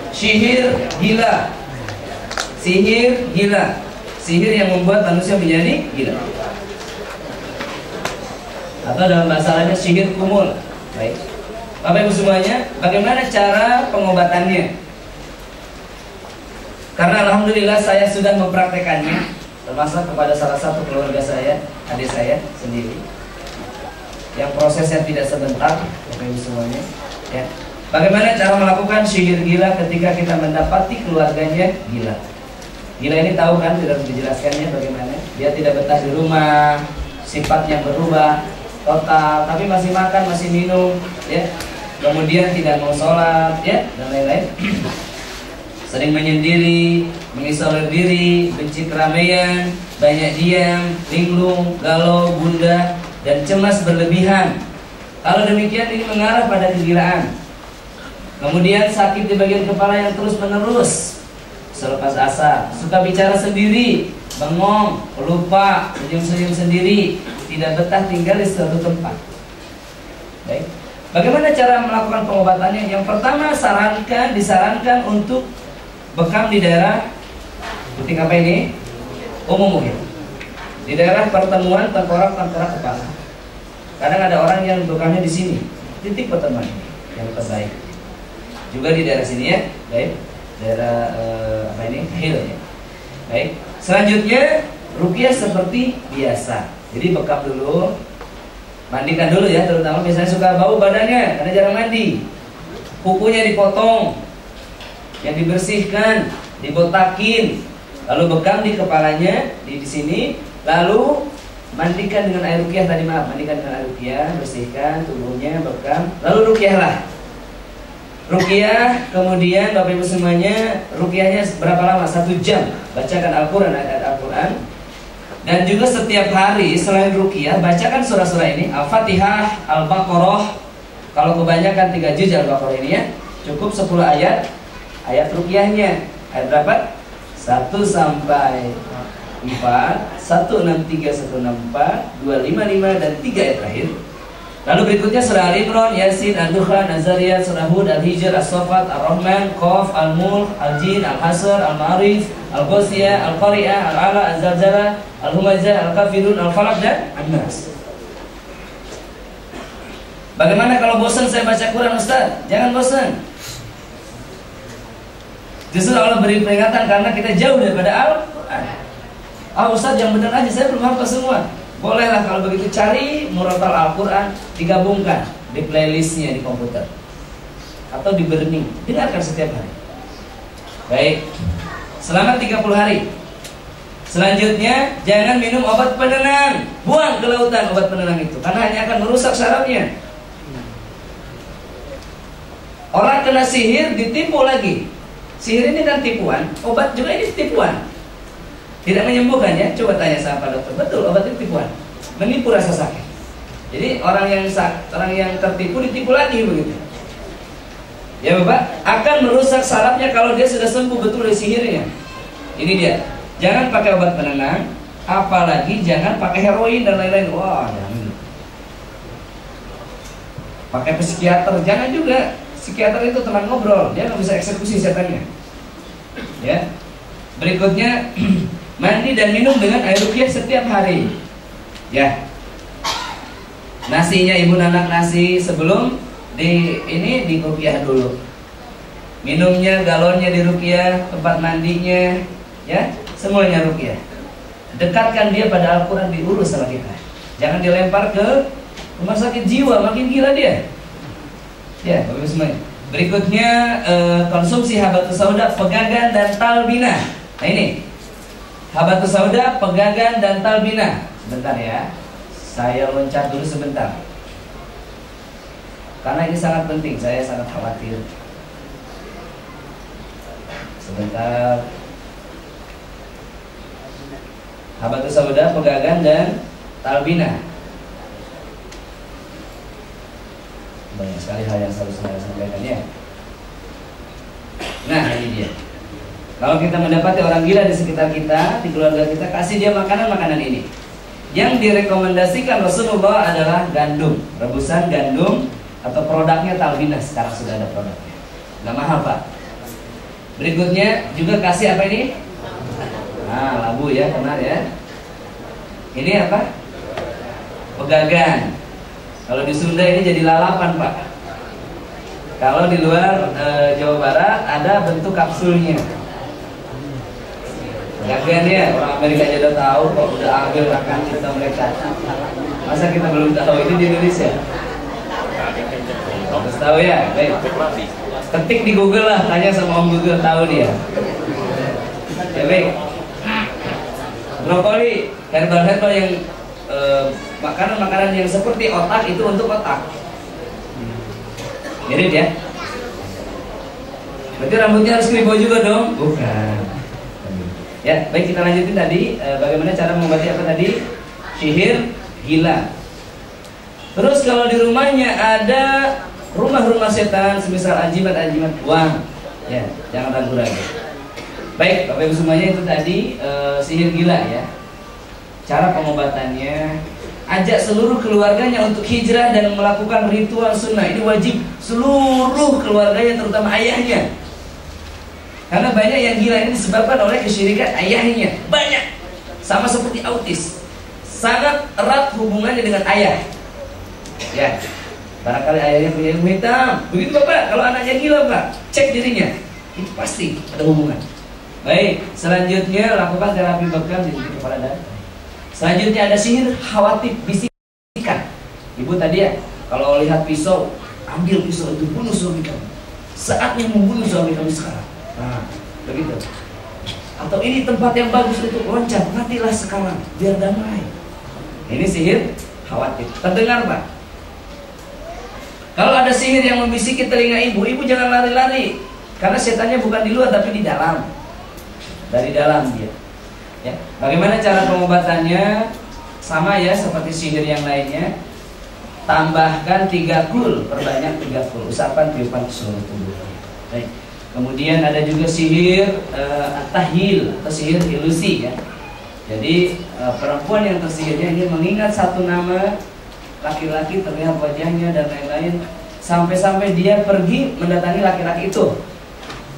Sihir gila. Sihir gila. Sihir yang membuat manusia menjadi gila. Atau dalam bahasa lainnya sihir kumul. Baik. Bapak Ibu semuanya, bagaimana cara pengobatannya? Karena alhamdulillah saya sudah mempraktekannya, termasuk kepada salah satu keluarga saya, adik saya sendiri, yang prosesnya tidak sebentar, Bapak Ibu semuanya. Ya. Bagaimana cara melakukan sihir gila ketika kita mendapati keluarganya gila? Gila ini tahu kan, tidak dijelaskannya bagaimana? Dia tidak betah di rumah, sifatnya berubah total, tapi masih makan, masih minum, ya. Kemudian tidak mau sholat, ya, dan lain-lain. Sering menyendiri, mengisolir diri, benci keramaian, banyak diam, linglung, galau, gundah, dan cemas berlebihan. Kalau demikian ini mengarah pada kegilaan. Kemudian sakit di bagian kepala yang terus menerus, selepas asa, suka bicara sendiri, bengong, lupa, senyum-senyum sendiri, tidak betah tinggal di suatu tempat. Baik. Bagaimana cara melakukan pengobatannya? Yang pertama, disarankan untuk bekam di daerah titik apa ini? Umum mungkin. Di daerah pertemuan tengkorak kepala. Kadang ada orang yang bekamnya di sini, titik pertemuan yang terbaik. Juga di daerah sini ya, baik. Daerah apa ini? Heel ya. Baik. Selanjutnya ruqyah seperti biasa. Jadi bekam dulu, mandikan dulu ya, terutama biasanya suka bau badannya karena jarang mandi. Kukunya dipotong, yang dibersihkan, dibotakin, lalu bekam di kepalanya di sini, lalu mandikan dengan air ruqyah mandikan dengan air ruqyah, bersihkan tubuhnya, bekam, lalu ruqyahlah. Ruqyah, kemudian Bapak Ibu semuanya, ruqyahnya berapa lama? 1 jam. Bacakan Al-Quran, ayat Al-Quran. Dan juga setiap hari selain ruqyah, bacakan surah-surah ini, Al-Fatihah, Al-Baqarah. Kalau kebanyakan 3 juz Al-Baqarah ini ya, cukup 10 ayat. Ayat ruqyahnya, ayat berapa? 1 sampai 4, 163, 164, 255, dan 3 ayat terakhir. Lalu berikutnya surah Al-Imran, Yasin, Al-Dukhan, Az-Zariyat, surah Hud, Al-Hijr, As-Saffat, Ar-Rahman, Qaf, Al-Mulk, Al-Jin, Al-Hasr, Al-Ma'arij, Al-Qasiyah, Al-Qari'ah, Al-Ala, Az-Zalzalah, Al-Humazah, Al-Kafirun, Al-Falaq, dan An-Nas. Bagaimana kalau bosan saya baca Quran, Ustaz? Jangan bosan. Justru Allah beri peringatan karena kita jauh daripada Al-Quran. Ustaz yang benar aja, saya belum hafal semua. Bolehlah kalau begitu cari murotal Al-Quran, digabungkan di playlistnya di komputer atau di burning, dengarkan setiap hari. Baik, selama 30 hari. Selanjutnya, jangan minum obat penenang. Buang ke lautan obat penenang itu, karena hanya akan merusak sarafnya. Orang kena sihir ditipu lagi. Sihir ini kan tipuan, obat juga ini tipuan. Tidak menyembuhkan ya, coba tanya sama Pak Dokter. Betul, obat itu tipuan, menipu rasa sakit. Jadi orang yang tertipu ditipu lagi begitu. Ya Bapak, akan merusak sarafnya kalau dia sudah sembuh betul dari sihirnya. Ini dia. Jangan pakai obat penenang, apalagi jangan pakai heroin dan lain-lain. Wah, jangan. Pakai psikiater, jangan juga. Psikiater itu teman ngobrol, dia nggak bisa eksekusi setannya. Ya. Berikutnya mandi dan minum dengan air ruqyah setiap hari. Ya. Nasinya ibu anak nasi sebelum di ruqyah dulu. Minumnya, galonnya di ruqyah, tempat mandinya, ya, semuanya ruqyah. Dekatkan dia pada Al-Quran, diurus sama kita. Jangan dilempar ke rumah sakit jiwa, makin gila dia. Ya, Bapak semuanya. Berikutnya konsumsi habatus sauda, pegagan dan talbina. Nah ini habatus sauda, pegagan dan talbina. Sebentar ya, saya loncat dulu sebentar. Karena ini sangat penting, saya sangat khawatir. Sebentar. Habatus sauda, pegagan dan talbina. Banyak sekali hal yang harus saya sampaikan ya. Nah ini dia. Kalau kita mendapati orang gila di sekitar kita, di keluarga kita, kasih dia makanan ini. Yang direkomendasikan Rasulullah adalah gandum, rebusan gandum, atau produknya talbina. Sekarang sudah ada produknya, nggak mahal Pak. Berikutnya juga kasih apa ini? Nah, labu ya, benar ya. Ini apa? Pegagan. Kalau di Sunda ini jadi lalapan Pak. Kalau di luar Jawa Barat ada bentuk kapsulnya. Pegagan ya, orang Amerika aja udah tahu kok, udah ambil makan kita mereka. Masa kita belum tahu? Ini di Indonesia. Harus tahu ya. Baik. Ketik di Google lah, tanya sama Om Google, tahu dia. Ya baik. Brokoli, herbal yang makanan-makanan yang seperti otak itu untuk otak. Mirip ya. Berarti rambutnya harus kribo juga dong? Bukan. Ya, baik, kita lanjutin tadi bagaimana cara mengobati apa tadi? Sihir gila. Terus kalau di rumahnya ada rumah-rumah setan, semisal ajimat-ajimat, buang. Ya, jangan ragu-ragu. Baik, Bapak Ibu semuanya, itu tadi sihir gila ya. Cara pengobatannya, ajak seluruh keluarganya untuk hijrah dan melakukan ritual sunnah. Ini wajib seluruh keluarganya, terutama ayahnya. Karena banyak yang gila ini disebabkan oleh kesyirikan ayahnya. Banyak. Sama seperti autis, sangat erat hubungannya dengan ayah. Ya, barangkali ayahnya punya ilmu hitam. Begitu Bapak, kalau anaknya gila Pak, cek dirinya. Ini pasti ada hubungan. Baik, selanjutnya lakukan terapi bekam di titik kepala dan selanjutnya ada sihir khawatif, bisikan. Ibu tadi ya, kalau lihat pisau, ambil pisau itu, bunuh suami kamu. Saatnya membunuh suami kamu sekarang. Nah, begitu. Atau ini tempat yang bagus untuk loncat, matilah sekarang, biar damai. Ini sihir khawatif. Terdengar Pak? Kalau ada sihir yang membisiki telinga ibu, ibu jangan lari-lari, karena setannya bukan di luar tapi di dalam, dari dalam dia. Ya. Bagaimana cara pengobatannya? Sama ya seperti sihir yang lainnya. Tambahkan 3 kul, perbanyak 3 kul, usapan tiupan ke seluruh tubuh. Baik. Kemudian ada juga sihir at-tahyil atau sihir ilusi ya. Jadi perempuan yang tersihirnya ingin mengingat satu nama laki-laki, terlihat wajahnya dan lain-lain, sampai-sampai dia pergi mendatangi laki-laki itu.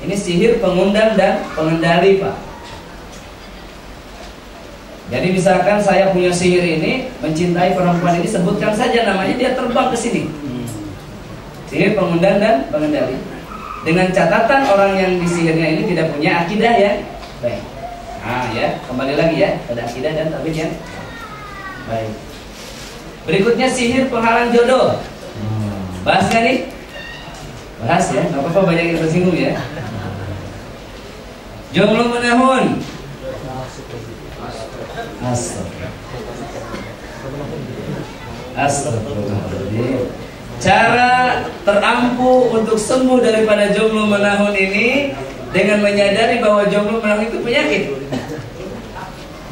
Ini sihir pengundang dan pengendali, Pak. Jadi misalkan saya punya sihir ini, mencintai perempuan ini, sebutkan saja namanya, dia terbang ke sini. Sihir pengundang dan pengendali. Dengan catatan orang yang disihirnya ini tidak punya akidah ya. Baik. Nah ya, kembali lagi ya, ada akidah dan tauhid ya. Baik. Berikutnya sihir penghalang jodoh. Bahas nggak nih? Bahas ya, nggak apa-apa, banyak yang tersinggung ya. Jomblo menahun. Astagfirullahaladzim. Cara terampuh untuk sembuh daripada jomblo menahun ini dengan menyadari bahwa jomblo menahun itu penyakit.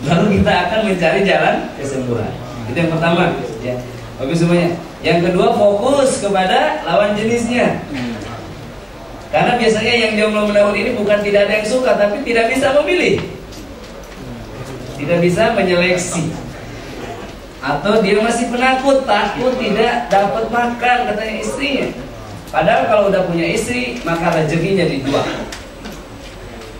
Lalu kita akan mencari jalan kesembuhan. Itu yang pertama ya. Bagus semuanya. Yang kedua, fokus kepada lawan jenisnya. Karena biasanya yang jomblo menahun ini bukan tidak ada yang suka, tapi tidak bisa memilih, tidak bisa menyeleksi, atau dia masih penakut, takut tidak dapat makan katanya istrinya. Padahal kalau udah punya istri maka rezekinya jadi 2.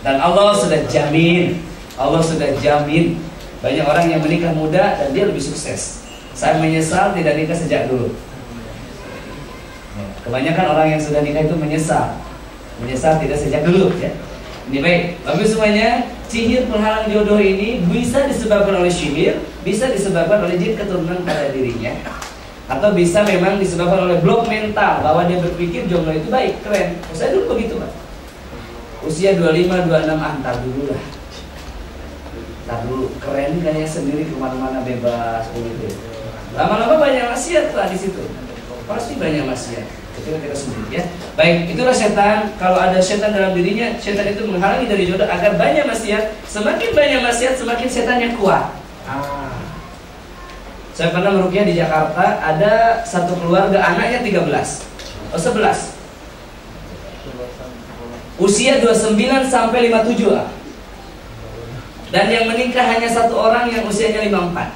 Dan Allah sudah jamin, Allah sudah jamin. Banyak orang yang menikah muda dan dia lebih sukses. Saya menyesal tidak nikah sejak dulu. Kebanyakan orang yang sudah nikah itu menyesal tidak sejak dulu ya. Ini baik, bagus semuanya. Sihir penghalang jodoh ini bisa disebabkan oleh sihir, bisa disebabkan oleh jin keturunan pada dirinya, atau bisa memang disebabkan oleh blok mental bahwa dia berpikir jomblo itu baik, keren. Saya dulu begitu Pak. Usia 25, 26, antar dulu lah. Ntar dulu, keren kayaknya sendiri kemana-mana bebas begitu. Lama-lama banyak maksiat lah di situ. Pasti banyak maksiat ketika kita sendiri ya. Baik, itulah setan. Kalau ada setan dalam dirinya, setan itu menghalangi dari jodoh agar banyak maksiat. Semakin banyak maksiat, semakin setannya kuat. Saya pernah meruqyah di Jakarta, ada satu keluarga anaknya 11. Usia 29 sampai 57 lah. Dan yang menikah hanya satu orang yang usianya 54.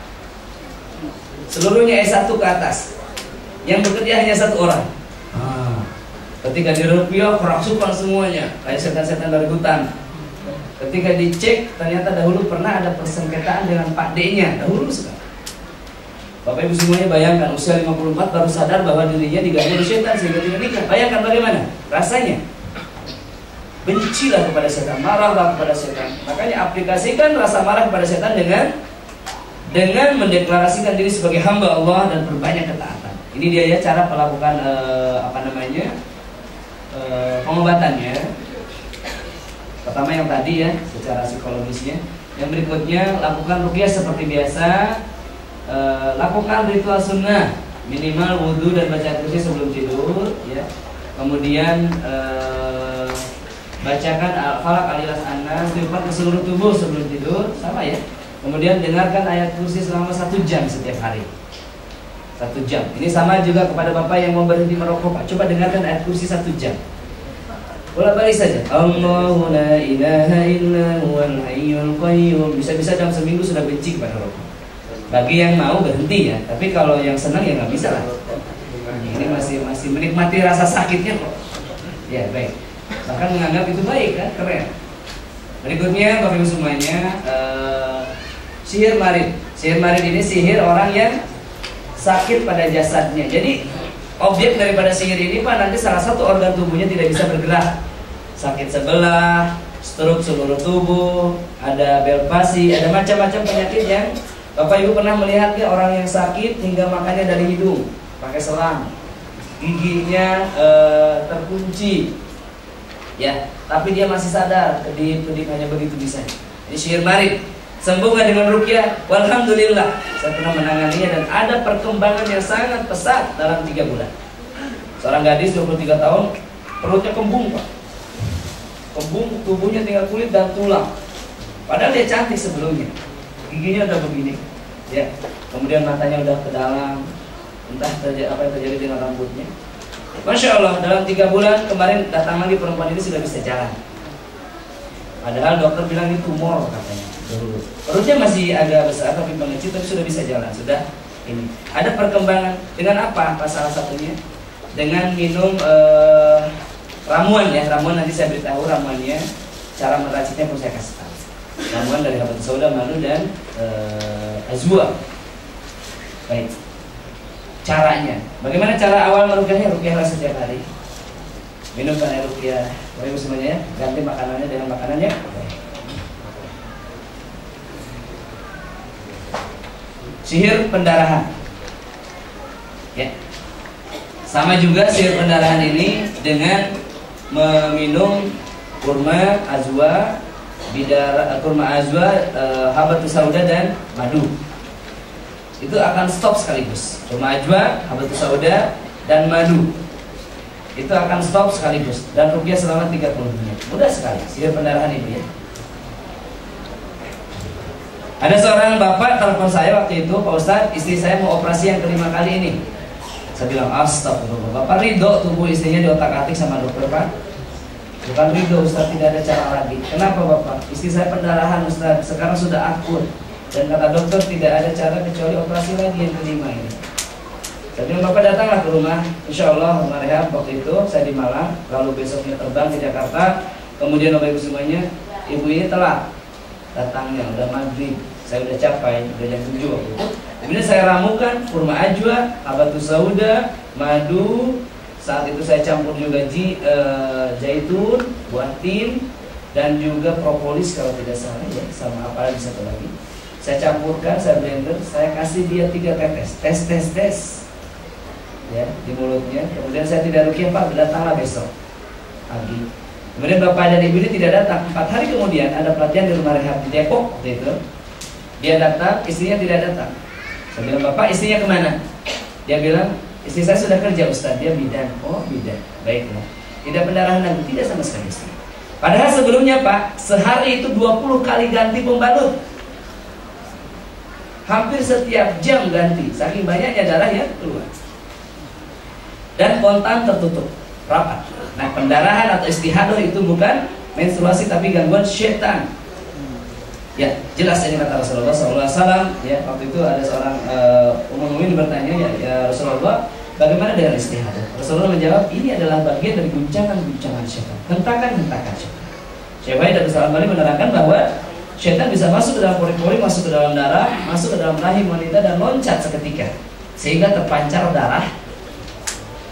Seluruhnya S1 ke atas. Yang bekerja hanya satu orang. Ketika diruqyah kerasukan semuanya, kayak setan-setan dari hutan. Ketika dicek, ternyata dahulu pernah ada persengketaan dengan Pak D-nya. Dahulu sekali. Bapak Ibu semuanya bayangkan, usia 54 baru sadar bahwa dirinya diganggu oleh setan sehingga tidak nikah. Bayangkan bagaimana rasanya. Bencilah kepada setan, marahlah kepada setan. Makanya aplikasikan rasa marah kepada setan dengan mendeklarasikan diri sebagai hamba Allah dan berbanyak ketaatan. Ini dia ya cara melakukan pengobatannya. Pertama yang tadi ya, secara psikologisnya. Yang berikutnya, lakukan ruqyah seperti biasa. Lakukan ritual sunnah, minimal wudhu dan baca kursi sebelum tidur ya. Kemudian bacakan Al-Falaq, Al-Ikhlas, An-Nas, tiupan ke seluruh tubuh sebelum tidur, sama ya. Kemudian dengarkan ayat kursi selama 1 jam setiap hari. 1 jam. Ini sama juga kepada bapak yang mau berhenti merokok, Pak. Coba dengarkan ayat kursi 1 jam. Bolak-balik saja. Allahu la ilaha illa huwal hayyul qayyum. Bisa-bisa dalam seminggu sudah benci kepada rokok. Bagi yang mau berhenti ya. Tapi kalau yang senang ya nggak bisa lah. Ini masih menikmati rasa sakitnya kok. Ya baik. Bahkan menganggap itu baik kan, keren. Berikutnya Bapak Ibu semuanya, sihir marid. Sihir marid ini sihir orang yang sakit pada jasadnya. Jadi objek daripada sihir ini Pak, nanti salah satu organ tubuhnya tidak bisa bergerak. Sakit sebelah, stroke seluruh tubuh, ada belpasi, ada macam-macam penyakit yang Bapak Ibu pernah melihatnya orang yang sakit hingga makannya dari hidung, pakai selang, giginya terkunci. Ya, tapi dia masih sadar, kedip-kedip hanya begitu bisa. Ini sihir marid. Sembuhkan dengan ruqyah. Walhamdulillah, saya pernah menanganinya dan ada perkembangan yang sangat pesat dalam 3 bulan. Seorang gadis 23 tahun, perutnya kembung Pak. Kembung, tubuhnya tinggal kulit dan tulang. Padahal dia cantik sebelumnya. Giginya udah begini. Ya. Kemudian matanya udah ke dalam. Entah apa yang terjadi dengan rambutnya. Masya Allah, dalam 3 bulan kemarin datang lagi perempuan ini sudah bisa jalan. Padahal dokter bilang ini tumor katanya. Perutnya masih agak besar tapi mengecil, tapi sudah bisa jalan. Sudah ini. Ada perkembangan dengan apa? Salah satunya dengan minum ramuan ya. Ramuan nanti saya beritahu ramuannya. Cara meraciknya pun saya kasih tahu. Ramuan dari habatus sauda, madu dan azwa. Baik. Caranya, bagaimana cara awal meruqyahnya? Ruqyahlah setiap hari. Minumkan air ruqyah. Baik semuanya ya. Ganti makanannya dengan makanannya. Sihir pendarahan. Ya. Sama juga sihir pendarahan ini dengan meminum kurma azwa, habatus sauda dan madu. Itu akan stop sekaligus. Kurma ajwa, habatus sauda dan madu. Itu akan stop sekaligus dan ruqyah selama 30 menit. Mudah sekali sihir pendarahan itu ya. Ada seorang bapak telepon saya waktu itu, Pak Ustadz, istri saya mau operasi yang kelima kali ini. Saya bilang, astagfirullah. Bapak ridho tubuh istrinya diotak-atik sama dokter Pak? Bukan ridho Ustadz, tidak ada cara lagi. Kenapa Bapak? Istri saya pendarahan Ustadz, sekarang sudah akut. Dan kata dokter tidak ada cara kecuali operasi lagi yang kelima ini. Saya bilang, Bapak datanglah ke rumah. Insya Allah rumah rehab waktu itu saya di Malang. Lalu besoknya terbang ke Jakarta. Kemudian Bapak Ibu semuanya, ibu ini telat datangnya, udah maghrib. Saya udah capai, udah jam 7 waktu itu. Kemudian saya ramukan kurma ajwa, habatus sauda, madu. Saat itu saya campur juga zaitun, buah tin, dan juga propolis kalau tidak salah ya, sama apa lagi satu lagi. Saya campurkan, saya blender, saya kasih dia 3 tetes, tes ya di mulutnya. Kemudian saya tidak ruqyah Pak, datanglah besok pagi. Kemudian bapak dan ibu ini tidak datang. 4 hari kemudian ada pelatihan di rumah rehab di Depok waktu itu. Dia datang, istrinya tidak datang. Saya bilang, Bapak istrinya kemana? Dia bilang, istri saya sudah kerja Ustaz. Dia bidan. Oh bidan, baiklah. Tidak pendarahan lagi, tidak sama sekali istri. Padahal sebelumnya Pak, sehari itu 20 kali ganti pembalut. Hampir setiap jam ganti, saking banyaknya darah yang keluar. Dan kontan tertutup, rapat. Nah pendarahan atau istihadah itu bukan menstruasi tapi gangguan syaitan. Ya jelas ini kata Rasulullah SAW. Ya waktu itu ada seorang umum bertanya ya Rasulullah, bagaimana dengan istihadah? Rasulullah menjawab, ini adalah bagian dari guncangan-guncangan syaitan, hentakan-hentakan syaitan. Syekh Wahid Darus Salam menerangkan bahwa syaitan bisa masuk ke dalam pori-pori, masuk ke dalam darah, masuk ke dalam rahim wanita dan loncat seketika sehingga terpancar darah.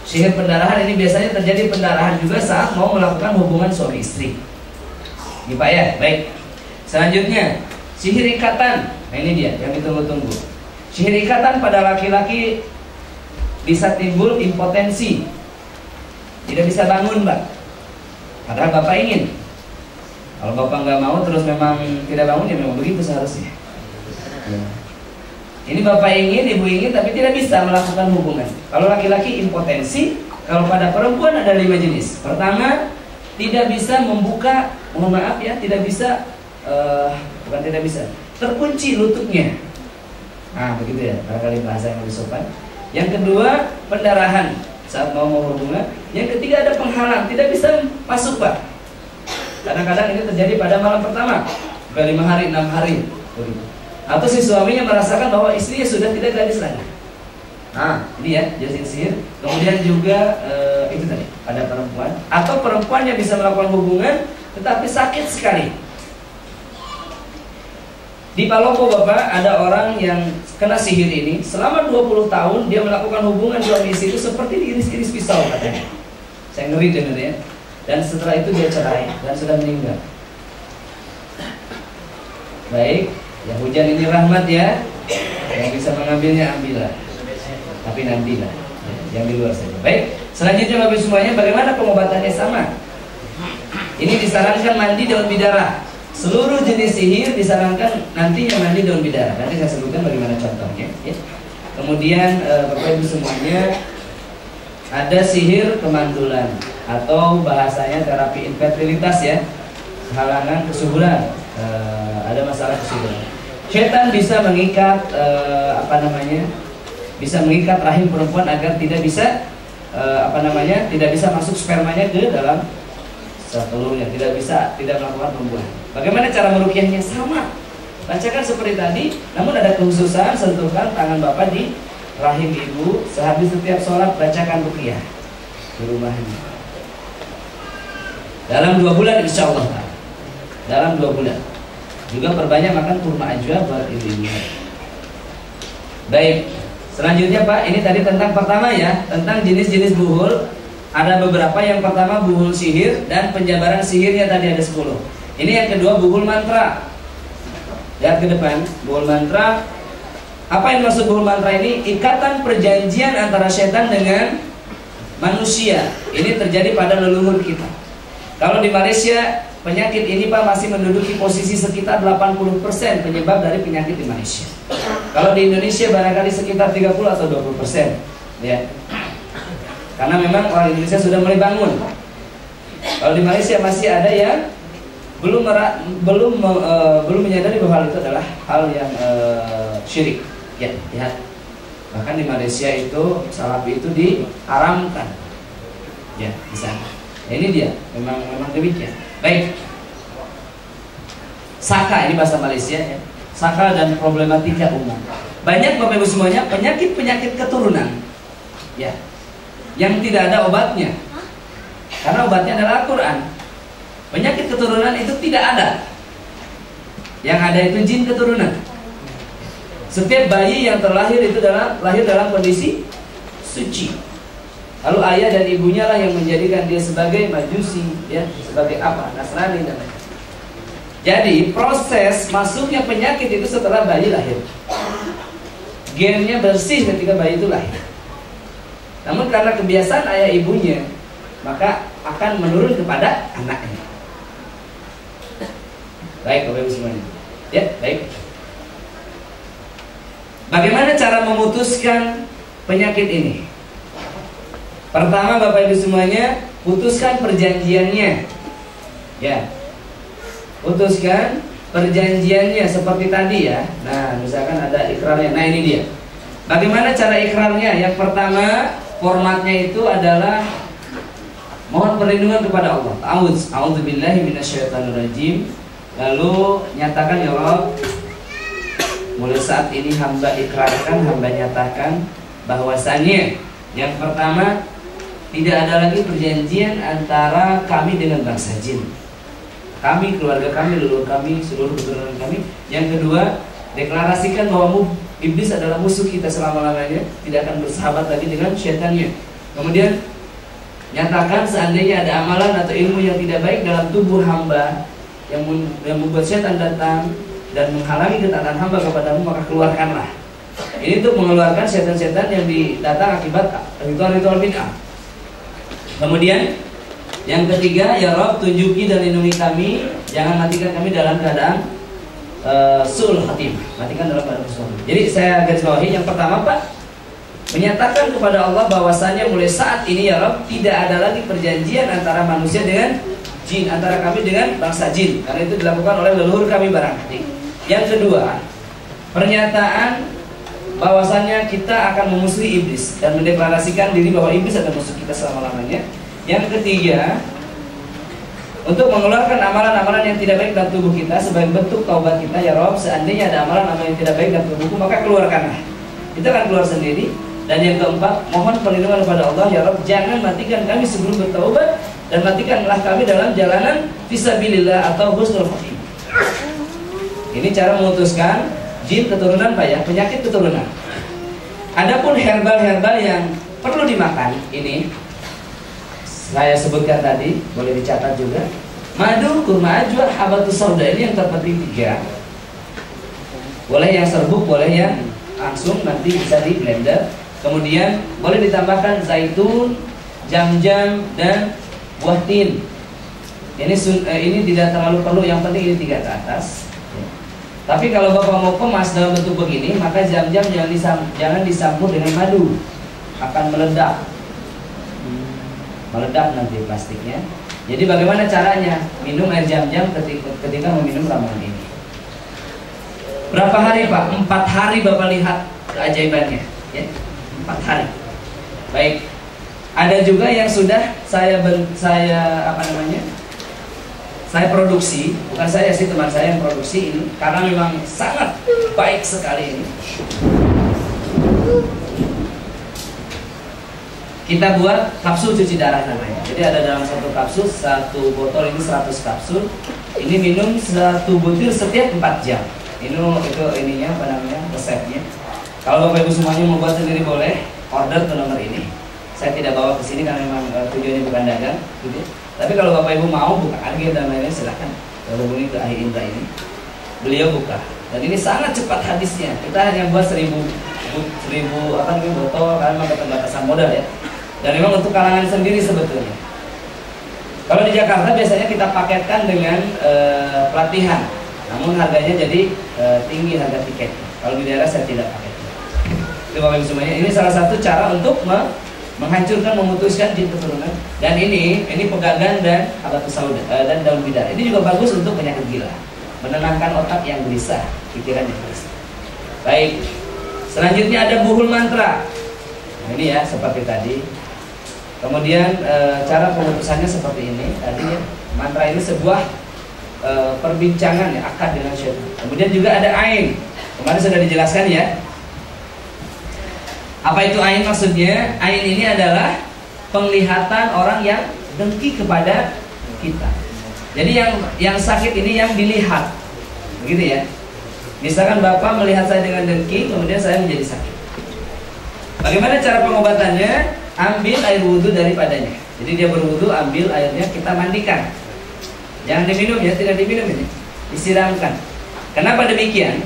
Sihir pendarahan ini biasanya terjadi pendarahan juga saat mau melakukan hubungan suami istri. Ini Pak ya, baik. Selanjutnya, sihir ikatan. Nah ini dia yang ditunggu-tunggu. Sihir ikatan pada laki-laki bisa timbul impotensi, tidak bisa bangun Pak. Padahal Bapak ingin. Kalau Bapak nggak mau terus memang tidak bangun, ya memang begitu seharusnya. Ini Bapak ingin, Ibu ingin, tapi tidak bisa melakukan hubungan. Kalau laki-laki impotensi, kalau pada perempuan ada 5 jenis. Pertama, tidak bisa membuka, mohon maaf ya, tidak bisa, bukan tidak bisa, terkunci lututnya. Nah begitu ya, barangkali bahasa yang lebih sopan. Yang kedua, pendarahan saat mau hubungan. Yang ketiga ada penghalang, tidak bisa masuk Pak. Kadang-kadang ini terjadi pada malam pertama, 5 hari, 6 hari begitu. Atau si suaminya merasakan bahwa istrinya sudah tidak gadis lagi. Nah, ini ya jenis sihir. Kemudian juga itu tadi pada perempuan. Atau perempuannya bisa melakukan hubungan tetapi sakit sekali. Di Palopo Bapak ada orang yang kena sihir ini. Selama 20 tahun dia melakukan hubungan suami istri itu seperti diiris-iris pisau katanya. Saya ngeri dengarnya. Dan setelah itu dia cerai dan sudah meninggal. Baik. Ya hujan ini rahmat ya. Yang bisa mengambilnya ambillah. Tapi nantilah. Yang di luar saja. Baik. Selanjutnya Bapak semuanya, bagaimana pengobatannya? Sama. Ini disarankan mandi daun bidara. Seluruh jenis sihir disarankan nantinya mandi daun bidara. Nanti saya sebutkan bagaimana contohnya. Ya. Kemudian Bapak Ibu semuanya, ada sihir kemandulan atau bahasanya terapi infertilitas ya, halangan kesuburan, ada masalah kesuburan. Setan bisa mengikat bisa mengikat rahim perempuan agar tidak bisa tidak bisa masuk spermanya ke dalam telurnya, tidak melakukan pembuahan. Bagaimana cara meruqyahnya? Sama, bacakan seperti tadi, namun ada kekhususan, sentuhkan tangan bapak di rahim ibu sehabis setiap sholat, bacakan ruqyah di rumahnya. Dalam 2 bulan insya Allah. Dalam 2 bulan. Juga perbanyak makan kurma ajwa buat ibu-ibu. Baik, selanjutnya Pak, ini tadi tentang pertama ya, tentang jenis-jenis buhul. Ada beberapa, yang pertama buhul sihir dan penjabaran sihirnya tadi ada 10. Ini yang kedua buhul mantra. Lihat ke depan, buhul mantra. Apa yang maksud buhul mantra ini? Ikatan perjanjian antara setan dengan manusia. Ini terjadi pada leluhur kita. Kalau di Malaysia, penyakit ini Pak masih menduduki posisi sekitar 80% penyebab dari penyakit di Malaysia. Kalau di Indonesia barangkali sekitar 30 atau 20%, ya. Karena memang orang Indonesia sudah mulai bangun. Kalau di Malaysia masih ada yang belum menyadari bahwa hal itu adalah hal yang syirik. Ya, lihat. Bahkan di Malaysia itu salafi itu diharamkan. Ya, di sana. Nah, ini dia, memang demikian. Baik. Saka, ini bahasa Malaysia ya. Saka dan problematika umum. Banyak Bapak Ibu semuanya penyakit-penyakit keturunan. Ya. Yang tidak ada obatnya. Karena obatnya adalah Al-Quran. Penyakit keturunan itu tidak ada. Yang ada itu jin keturunan. Setiap bayi yang terlahir itu lahir dalam kondisi suci. Lalu ayah dan ibunya lah yang menjadikan dia sebagai majusi, ya, sebagai apa? Nasrani dan lain. Jadi proses masuknya penyakit itu setelah bayi lahir. Gennya bersih ketika bayi itu lahir. Namun karena kebiasaan ayah ibunya, maka akan menurun kepada anaknya. Baik, Bapak Ibu semuanya. Ya, baik. Bagaimana cara memutuskan penyakit ini? Pertama, Bapak Ibu semuanya, putuskan perjanjiannya. Ya. Putuskan perjanjiannya seperti tadi ya. Nah, misalkan ada ikrarnya. Nah, ini dia. Bagaimana cara ikrarnya? Yang pertama, formatnya itu adalah mohon perlindungan kepada Allah. A'udzubillahi minasyaitonirrajim. Lalu nyatakan, ya Allah, mulai saat ini hamba ikrarkan, hamba nyatakan bahwasannya yang pertama, tidak ada lagi perjanjian antara kami dengan bangsa jin. Kami, keluarga kami, leluhur kami, seluruh keturunan kami. Yang kedua, deklarasikan bahwa iblis adalah musuh kita selama-lamanya, tidak akan bersahabat lagi dengan syaitannya. Kemudian nyatakan seandainya ada amalan atau ilmu yang tidak baik dalam tubuh hamba yang membuat syaitan datang dan menghalangi ketaatan hamba kepadamu, maka keluarkanlah. Ini untuk mengeluarkan syaitan-syaitan yang datang akibat ritual-ritual bid'ah. Kemudian yang ketiga, ya Rabb, tunjuki dan lindungi kami, jangan matikan kami dalam keadaan su'ul khatimah, matikan dalam keadaan su'ul. Jadi saya garis bawahi, yang pertama Pak, menyatakan kepada Allah bahwasannya mulai saat ini ya Rabb, tidak ada lagi perjanjian antara manusia dengan jin, antara kami dengan bangsa jin, karena itu dilakukan oleh leluhur kami barangkali. Yang kedua, pernyataan bahwasannya kita akan memusuhi iblis dan mendeklarasikan diri bahwa iblis adalah musuh kita selama-lamanya. Yang ketiga, untuk mengeluarkan amalan-amalan yang tidak baik dalam tubuh kita sebagai bentuk taubat kita, ya Rob, seandainya ada amalan-amalan yang tidak baik dalam tubuhku, maka keluarkanlah. Itu akan keluar sendiri. Dan yang keempat, mohon perlindungan kepada Allah, ya Rob, jangan matikan kami sebelum bertaubat, dan matikanlah kami dalam jalanan fisabilillah atau husnul khotimah. Ini cara memutuskan jin keturunan Pak ya, penyakit keturunan. Adapun herbal-herbal yang perlu dimakan, ini saya sebutkan tadi, boleh dicatat juga. Madu, kurma ajwa, habatus sauda, ini yang terpenting 3. Boleh yang serbuk, boleh yang langsung nanti bisa di blender. Kemudian boleh ditambahkan zaitun, jam-jam, dan buah tin. Ini tidak terlalu perlu, yang penting ini 3 ke atas. Tapi kalau Bapak mau kemas dalam bentuk begini, maka jam-jam jangan dicampur dengan madu, akan meledak. meledak nanti plastiknya. Jadi bagaimana caranya minum air jam-jam ketika meminum ramuan ini? Berapa hari Pak? 4 hari Bapak lihat keajaibannya, ya? 4 hari. Baik. Ada juga yang sudah saya produksi, bukan saya sih, teman saya yang produksi ini, karena memang sangat baik sekali ini. Kita buat kapsul cuci darah namanya. Jadi ada dalam satu kapsul, satu botol ini 100 kapsul. Ini minum 1 butir setiap 4 jam. Itu ininya apa namanya, resepnya. Kalau Bapak Ibu semuanya mau buat sendiri boleh, order ke nomor ini. Saya tidak bawa ke sini karena memang tujuannya bukan dagang, gitu. Tapi kalau Bapak Ibu mau buka agen dan lain-lain, silahkan hubungi ke Ahli Indra ini. Beliau buka. Dan ini sangat cepat habisnya. Kita hanya buat 1000 botol karena memang keterbatasan modal ya. Dan memang untuk kalangan sendiri sebetulnya. Kalau di Jakarta biasanya kita paketkan dengan pelatihan, namun harganya jadi tinggi harga tiket. Kalau di daerah saya tidak pakai. Itu Bapak Ibu semuanya. Ini salah satu cara untuk menghancurkan, memutuskan jin keturunan. Dan ini pegagan dan habatus sauda dan daun bidara. Ini juga bagus untuk penyakit gila, menenangkan otak yang gelisah, pikiran yang gelisah. Baik. Selanjutnya ada buhul mantra. Nah, ini ya seperti tadi. Kemudian cara pemutusannya seperti ini. Tadi ya, mantra ini sebuah perbincangan ya, akad dengan syaitan. Kemudian juga ada ain. Kemarin sudah dijelaskan ya. Apa itu ain maksudnya? Ain ini adalah penglihatan orang yang dengki kepada kita. Jadi yang sakit ini yang dilihat. Begitu ya. Misalkan Bapak melihat saya dengan dengki, kemudian saya menjadi sakit. Bagaimana cara pengobatannya? Ambil air wudhu daripadanya. Jadi dia berwudhu, ambil airnya, kita mandikan. Jangan diminum ya, tidak diminum ini. Disiramkan. Kenapa demikian?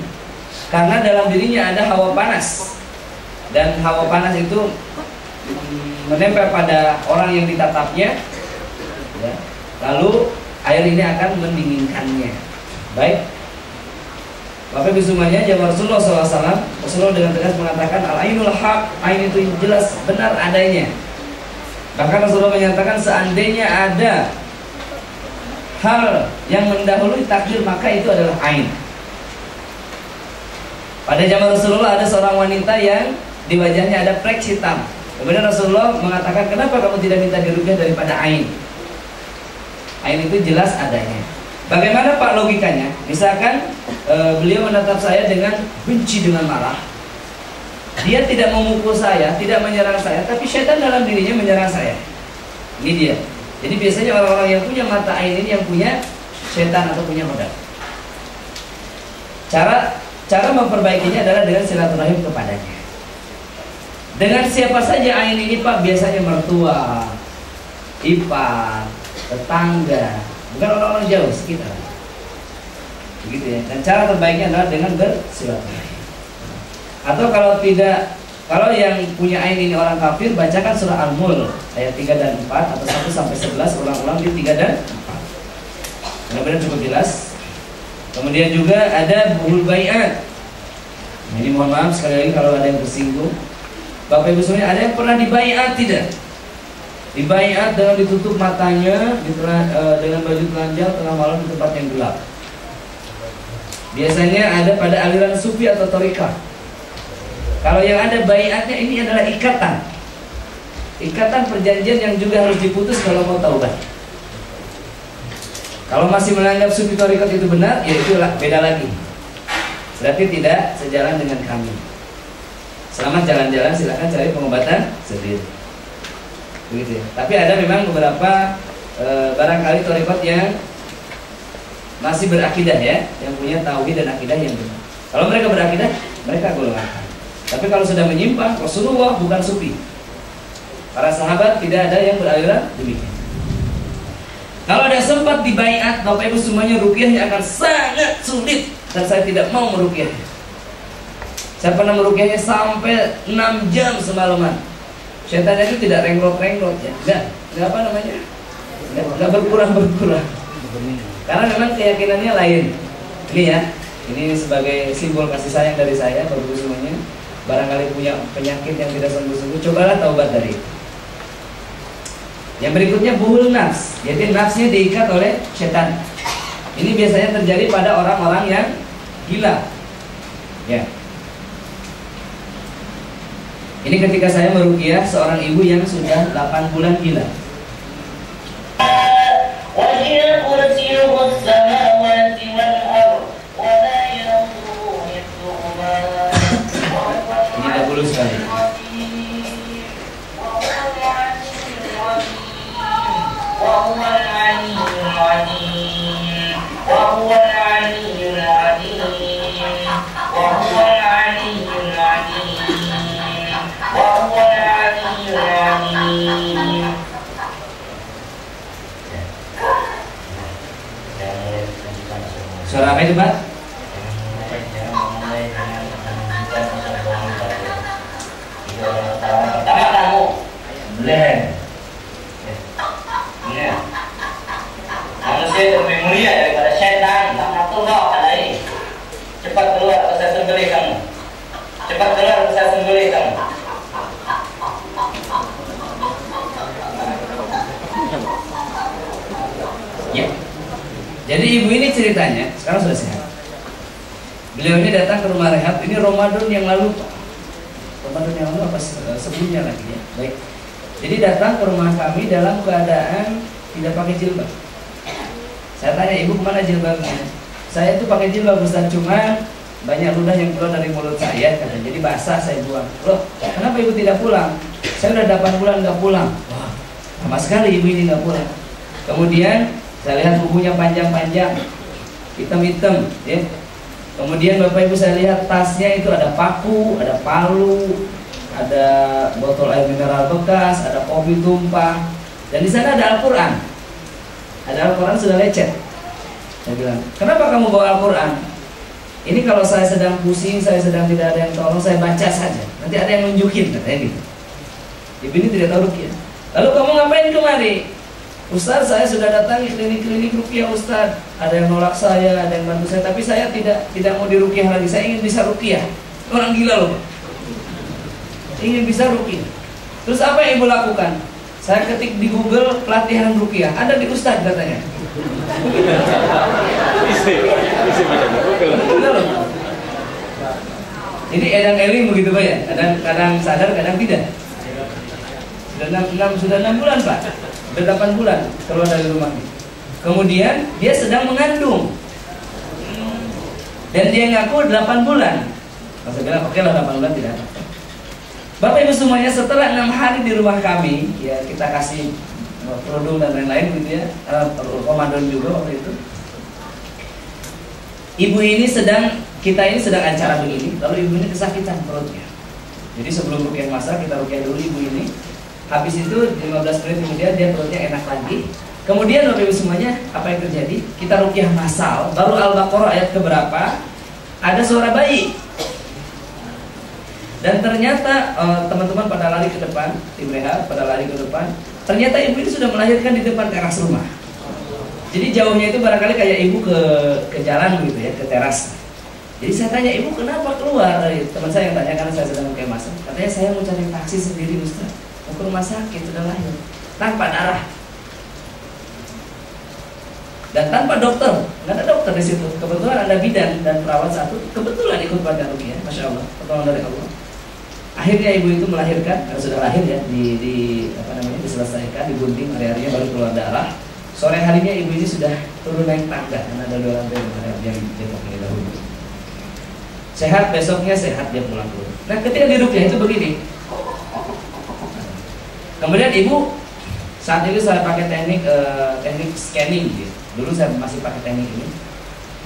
Karena dalam dirinya ada hawa panas. Dan hawa panas itu menempel pada orang yang ditatapnya. Ya. Lalu air ini akan mendinginkannya. Baik. Bapak Ibu semuanya, zaman Rasulullah SAW, Rasulullah dengan tegas mengatakan al-ainul haq, ain itu jelas benar adanya. Bahkan Rasulullah menyatakan seandainya ada hal yang mendahului takdir, maka itu adalah ain. Pada zaman Rasulullah ada seorang wanita yang di wajahnya ada plek hitam. Kemudian Rasulullah mengatakan, kenapa kamu tidak minta diruqyah daripada ain? Ain itu jelas adanya. Bagaimana Pak logikanya? Misalkan beliau menatap saya dengan benci, dengan marah. Dia tidak memukul saya, tidak menyerang saya, tapi syaitan dalam dirinya menyerang saya. Ini dia. Jadi biasanya orang-orang yang punya mata ain ini yang punya syaitan atau punya hodam. Cara memperbaikinya adalah dengan silaturahim kepadanya. Dengan siapa saja ain ini Pak? Biasanya mertua, ipar, tetangga, bukan orang-orang jauh sekitar. Begitu ya. Dan cara terbaiknya adalah dengan bersilaturahim. Atau kalau yang punya ain ini orang kafir, bacakan surah Al-Mulk ayat 3 dan 4 atau 1 sampai 11, ulang-ulang di 3 dan 4. Benar-benar cukup jelas. Kemudian juga ada buhul bai'at. Nah, ini mohon maaf sekali lagi kalau ada yang tersinggung. Bapak Ibu semuanya, ada yang pernah dibai'at tidak? Dibai'at dengan ditutup matanya dengan baju telanjang tengah malam di tempat yang gelap. Biasanya ada pada aliran sufi atau thariqah. Kalau yang ada bai'atnya ini adalah ikatan. Ikatan perjanjian yang juga harus diputus kalau mau taubat. Kalau masih menganggap sufi thariqah itu benar, ya itulah beda lagi. Berarti tidak sejalan dengan kami. Selamat jalan-jalan, silakan cari pengobatan sendiri. Begitu ya. Tapi ada memang beberapa barangkali thariqat yang masih berakidah ya, yang punya tauhid dan akidah yang benar. Kalau mereka berakidah, mereka golongan. Tapi kalau sudah menyimpang, Rasulullah bukan sufi. Para sahabat tidak ada yang beraliran demikian. Kalau ada sempat dibaiat, Bapak Ibu semuanya, ruqyahnya akan sangat sulit dan saya tidak mau meruqyahnya. Saya pernah meruqyahnya sampai 6 jam semalaman. Syaitan itu tidak rengrot-rengrot ya, enggak apa namanya, enggak berkurang. Karena memang keyakinannya lain. Ini ya, ini sebagai simbol kasih sayang dari saya, Bapak Ibu semuanya. Barangkali punya penyakit yang tidak sembuh-sembuh, cobalah taubat dari itu. Yang berikutnya buhul nafs, yaitu nafsnya diikat oleh setan. Ini biasanya terjadi pada orang-orang yang gila. Ya. Ini ketika saya meruqyah seorang ibu yang sudah 8 bulan gila. Ini dahulu sekali. Suara apa itu, Pak? Manusia lebih mulia daripada syaitan. Cepat keluar atau saya sembelih kamu. Cepat keluar atau saya sembelih kamu. Ya. Jadi ibu ini ceritanya sekarang sudah sehat. Beliau ini datang ke rumah rehab. Ini Ramadan yang lalu, Pak. Ramadan yang lalu apa sebelumnya lagi ya. Baik. Jadi datang ke rumah kami dalam keadaan tidak pakai jilbab. Saya tanya, ibu kemana jilbabnya? Saya itu pakai jilbab, Ustaz, cuma banyak ludah yang keluar dari mulut saya, kata. Jadi basah, saya buang. Loh, kenapa ibu tidak pulang? Saya udah 8 bulan nggak pulang. Wah, sama sekali ibu ini nggak pulang. Kemudian saya lihat bukunya panjang-panjang, hitam-hitam, ya. Kemudian Bapak Ibu saya lihat tasnya itu ada paku, ada palu, ada botol air mineral bekas, ada kopi tumpah, dan di sana ada Al-Quran. Ada Al-Quran sudah lecet. Saya bilang, kenapa kamu bawa Al-Quran? Ini kalau saya sedang pusing, saya sedang tidak ada yang tolong, saya baca saja. Nanti ada yang nunjukin, katanya gitu. Ibu ini tidak tahu ruqyah. Lalu kamu ngapain kemari? Ustaz, saya sudah datangi klinik-klinik ruqyah, Ustaz. Ada yang nolak saya, ada yang bantu saya, tapi saya tidak mau diruqyah lagi. Saya ingin bisa ruqyah. Orang gila loh. Ingin bisa ruqyah. Terus apa yang ibu lakukan? Saya ketik di Google pelatihan ruqyah. Ada di Ustaz, katanya. Ini edang-eling begitu, Pak ya. Kadang sadar, kadang tidak. Sudah 6 bulan, Pak. Sudah 8 bulan keluar dari rumah. Kemudian dia sedang mengandung. Dan dia ngaku 8 bulan. Saya bilang, oke lah 8 bulan tidak apa-apa. Bapak Ibu semuanya, setelah 6 hari di rumah kami, ya kita kasih produk dan lain-lain gitu ya, Ramadan juga waktu itu. Ibu ini kita ini sedang acara begini, lalu ibu ini kesakitan perutnya. Jadi sebelum ruqyah masal, kita ruqyah dulu ibu ini. Habis itu 15 menit kemudian dia perutnya enak lagi. Kemudian Bapak Ibu semuanya, apa yang terjadi? Kita ruqyah masal, baru Al-Baqarah ayat keberapa? Ada suara bayi. Dan ternyata teman-teman pada lari ke depan, tim rehab pada lari ke depan. Ternyata ibu itu sudah melahirkan di depan teras rumah. Jadi jauhnya itu barangkali kayak ibu ke jalan gitu ya, ke teras. Jadi saya tanya, ibu kenapa keluar? Teman saya yang tanya, karena saya sedang pakai masker. Katanya, saya mau cari taksi sendiri, Ustaz. Mau ke rumah sakit, sudah lahir tanpa darah dan tanpa dokter. Nggak ada dokter di situ. Kebetulan ada bidan dan perawat satu. Kebetulan ikut pada ruqyah, masya Allah, pertolongan dari Allah. Akhirnya ibu itu melahirkan, sudah lahir ya, diselesaikan, digunting area-area baru keluar darah. Sore harinya ibu ini sudah turun naik tangga karena ada 2 lantai yang jatuh dari dahulu. Sehat, besoknya sehat dia pulang dulu. Nah ketika di ruqyah itu begini. Kemudian ibu saat itu saya pakai teknik scanning gitu. Dulu saya masih pakai teknik ini.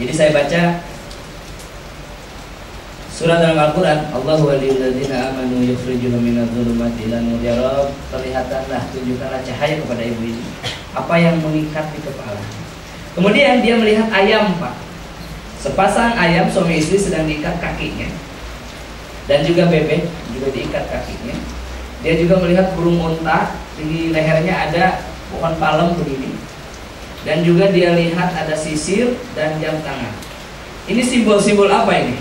Jadi saya baca surat dalam Al-Quran, Allahu waliyul ladzina amanu yukhrijuhum minadh dhulumati ila nur. Ya Rabb, perlihatkanlah, tunjukkanlah cahaya kepada ibu ini. Apa yang mengikat di kepala. Kemudian dia melihat ayam, Pak. Sepasang ayam suami istri sedang diikat kakinya. Dan juga bebek juga diikat kakinya. Dia juga melihat burung unta, di lehernya ada pohon palem begini. Dan juga dia lihat ada sisir dan jam tangan. Ini simbol-simbol apa ini?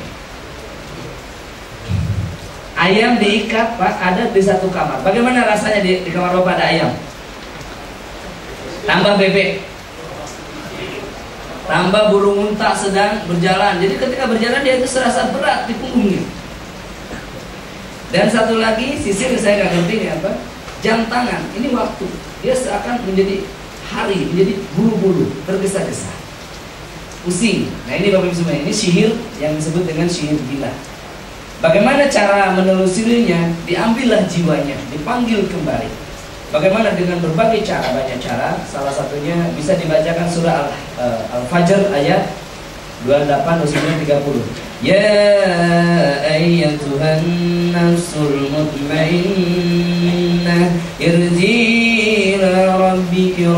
Ayam diikat, Pak, ada di satu kamar. Bagaimana rasanya di kamar Bapak ada ayam? tambah bebek, tambah burung unta sedang berjalan. Jadi ketika berjalan dia itu serasa berat di punggungnya. Dan satu lagi sisi yang saya nggak ngerti ini apa? Jam tangan. Ini waktu. Dia seakan menjadi hari, menjadi bulu-bulu, tergesa-gesa, pusing. Nah ini Bapak Ibu semua, ini sihir yang disebut dengan sihir gila. Bagaimana cara menelusurinya? Diambillah jiwanya, dipanggil kembali. Bagaimana? Dengan berbagai cara, banyak cara. Salah satunya bisa dibacakan surah Al-Fajr ayat 28, 29, 30. Ya ayyatuhan nafsul mutmainnah irji ila rabbiki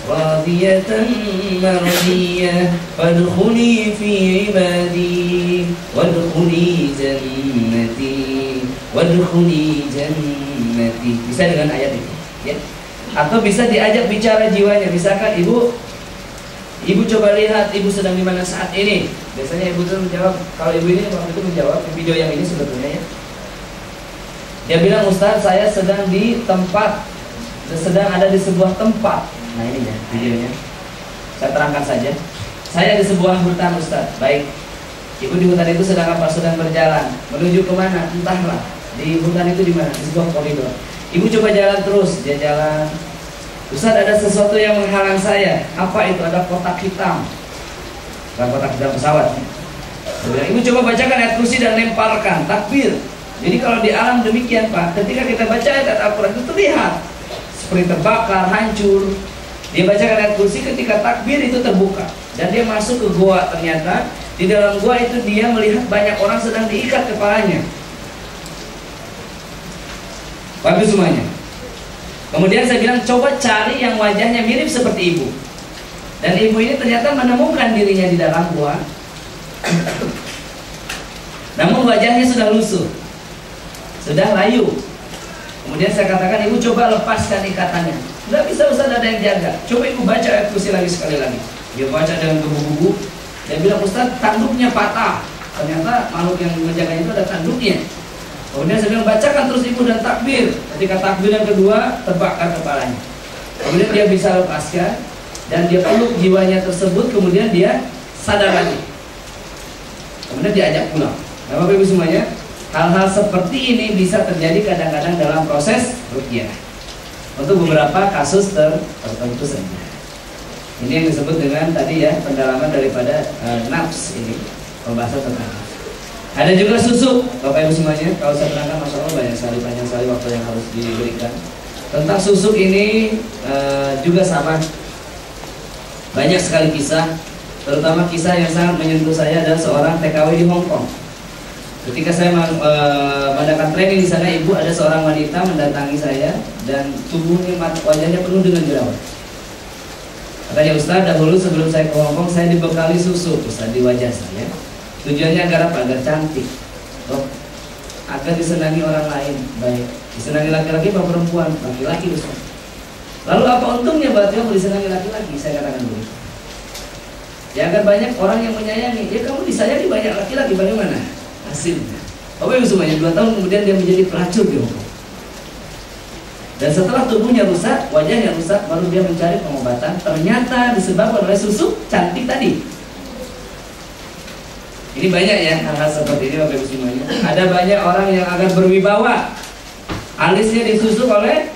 radiyatan mardiyah fadkhuli fi ibadi wadkhuli jannati wadkhuli jannati. Bisa dengan ayat itu ya. Atau bisa diajak bicara jiwanya. Misalkan Ibu coba lihat ibu sedang di mana saat ini. Biasanya ibu itu menjawab. Kalau ibu ini waktu itu menjawab di video yang ini sebetulnya ya. Dia bilang, Ustaz, saya sedang ada di sebuah tempat. Nah ini ya videonya. Saya terangkan saja. Saya di sebuah hutan, Ustaz. Baik. Ibu di hutan itu sedang apa? Sedang berjalan. Menuju kemana? Entahlah. Di hutan itu di mana? Di sebuah koridor. Ibu coba jalan terus. Dia jalan. Ustaz, ada sesuatu yang menghalang saya. Apa itu? Ada kotak hitam. Bukan kotak hitam pesawat. Ibu coba bacakan ayat kursi dan lemparkan. Takbir. Jadi kalau di alam demikian Pak, ketika kita baca ayat Al-Quran itu terlihat seperti terbakar, hancur. Dia bacakan ayat kursi, ketika takbir itu terbuka. Dan dia masuk ke goa. Ternyata di dalam goa itu dia melihat banyak orang sedang diikat kepalanya. Bagus semuanya. Kemudian saya bilang, coba cari yang wajahnya mirip seperti ibu. Dan ibu ini ternyata menemukan dirinya di dalam gua. Namun wajahnya sudah lusuh, sudah layu. Kemudian saya katakan, ibu coba lepaskan ikatannya. Tidak bisa, Ustaz, ada yang jaga. Coba ibu baca ayat kursi lagi sekali lagi. Dia baca dengan gebu-gebu. Dia bilang, Ustaz, tanduknya patah. Ternyata makhluk yang menjaga itu ada tanduknya. Kemudian saya bilang, bacakan terus ibu dan takbir. Ketika takbir yang kedua, terbakar kepalanya. Kemudian dia bisa lepaskan dan dia peluk jiwanya tersebut. Kemudian dia sadar lagi. Kemudian diajak pulang. Nah, Bapak Ibu semuanya, hal-hal seperti ini bisa terjadi kadang-kadang dalam proses ruqyah. Untuk beberapa kasus tertentu saja. Ini yang disebut dengan tadi ya, pendalaman daripada nafs ini, pembahasan tentang nafs. Ada juga susuk, Bapak Ibu semuanya. Kalau saya terangkan, Masya Allah banyak sekali waktu yang harus diberikan. Tentang susuk ini juga sama. Banyak sekali kisah. Terutama kisah yang sangat menyentuh saya adalah seorang TKW di Hong Kong. Ketika saya mengadakan training di sana, ibu ada seorang wanita mendatangi saya dan tubuhnya, wajahnya penuh dengan jerawat. Katanya, Ustaz, dahulu sebelum saya ke Hong Kong, saya dibekali susuk, Ustaz, di wajah saya. Tujuannya agar apa? Agar cantik. Agar disenangi orang lain. Baik, disenangi laki-laki atau perempuan? Laki-laki, Ustaz. Lalu apa untungnya buat kamu disenangi laki-laki? Saya katakan dulu. Ya, agar banyak orang yang menyayangi. Ya, kamu disayangi banyak laki-laki, bagaimana hasilnya? Bapak Ibu semuanya, 2 tahun kemudian dia menjadi pelacur di Hong Kong. Dan setelah tubuhnya rusak, wajahnya rusak, baru dia mencari pengobatan. Ternyata disebabkan oleh susuk cantik tadi. Ini banyak ya hal-hal seperti ini, Bapak Ibu semuanya. Ada banyak orang yang akan berwibawa, alisnya disusuk oleh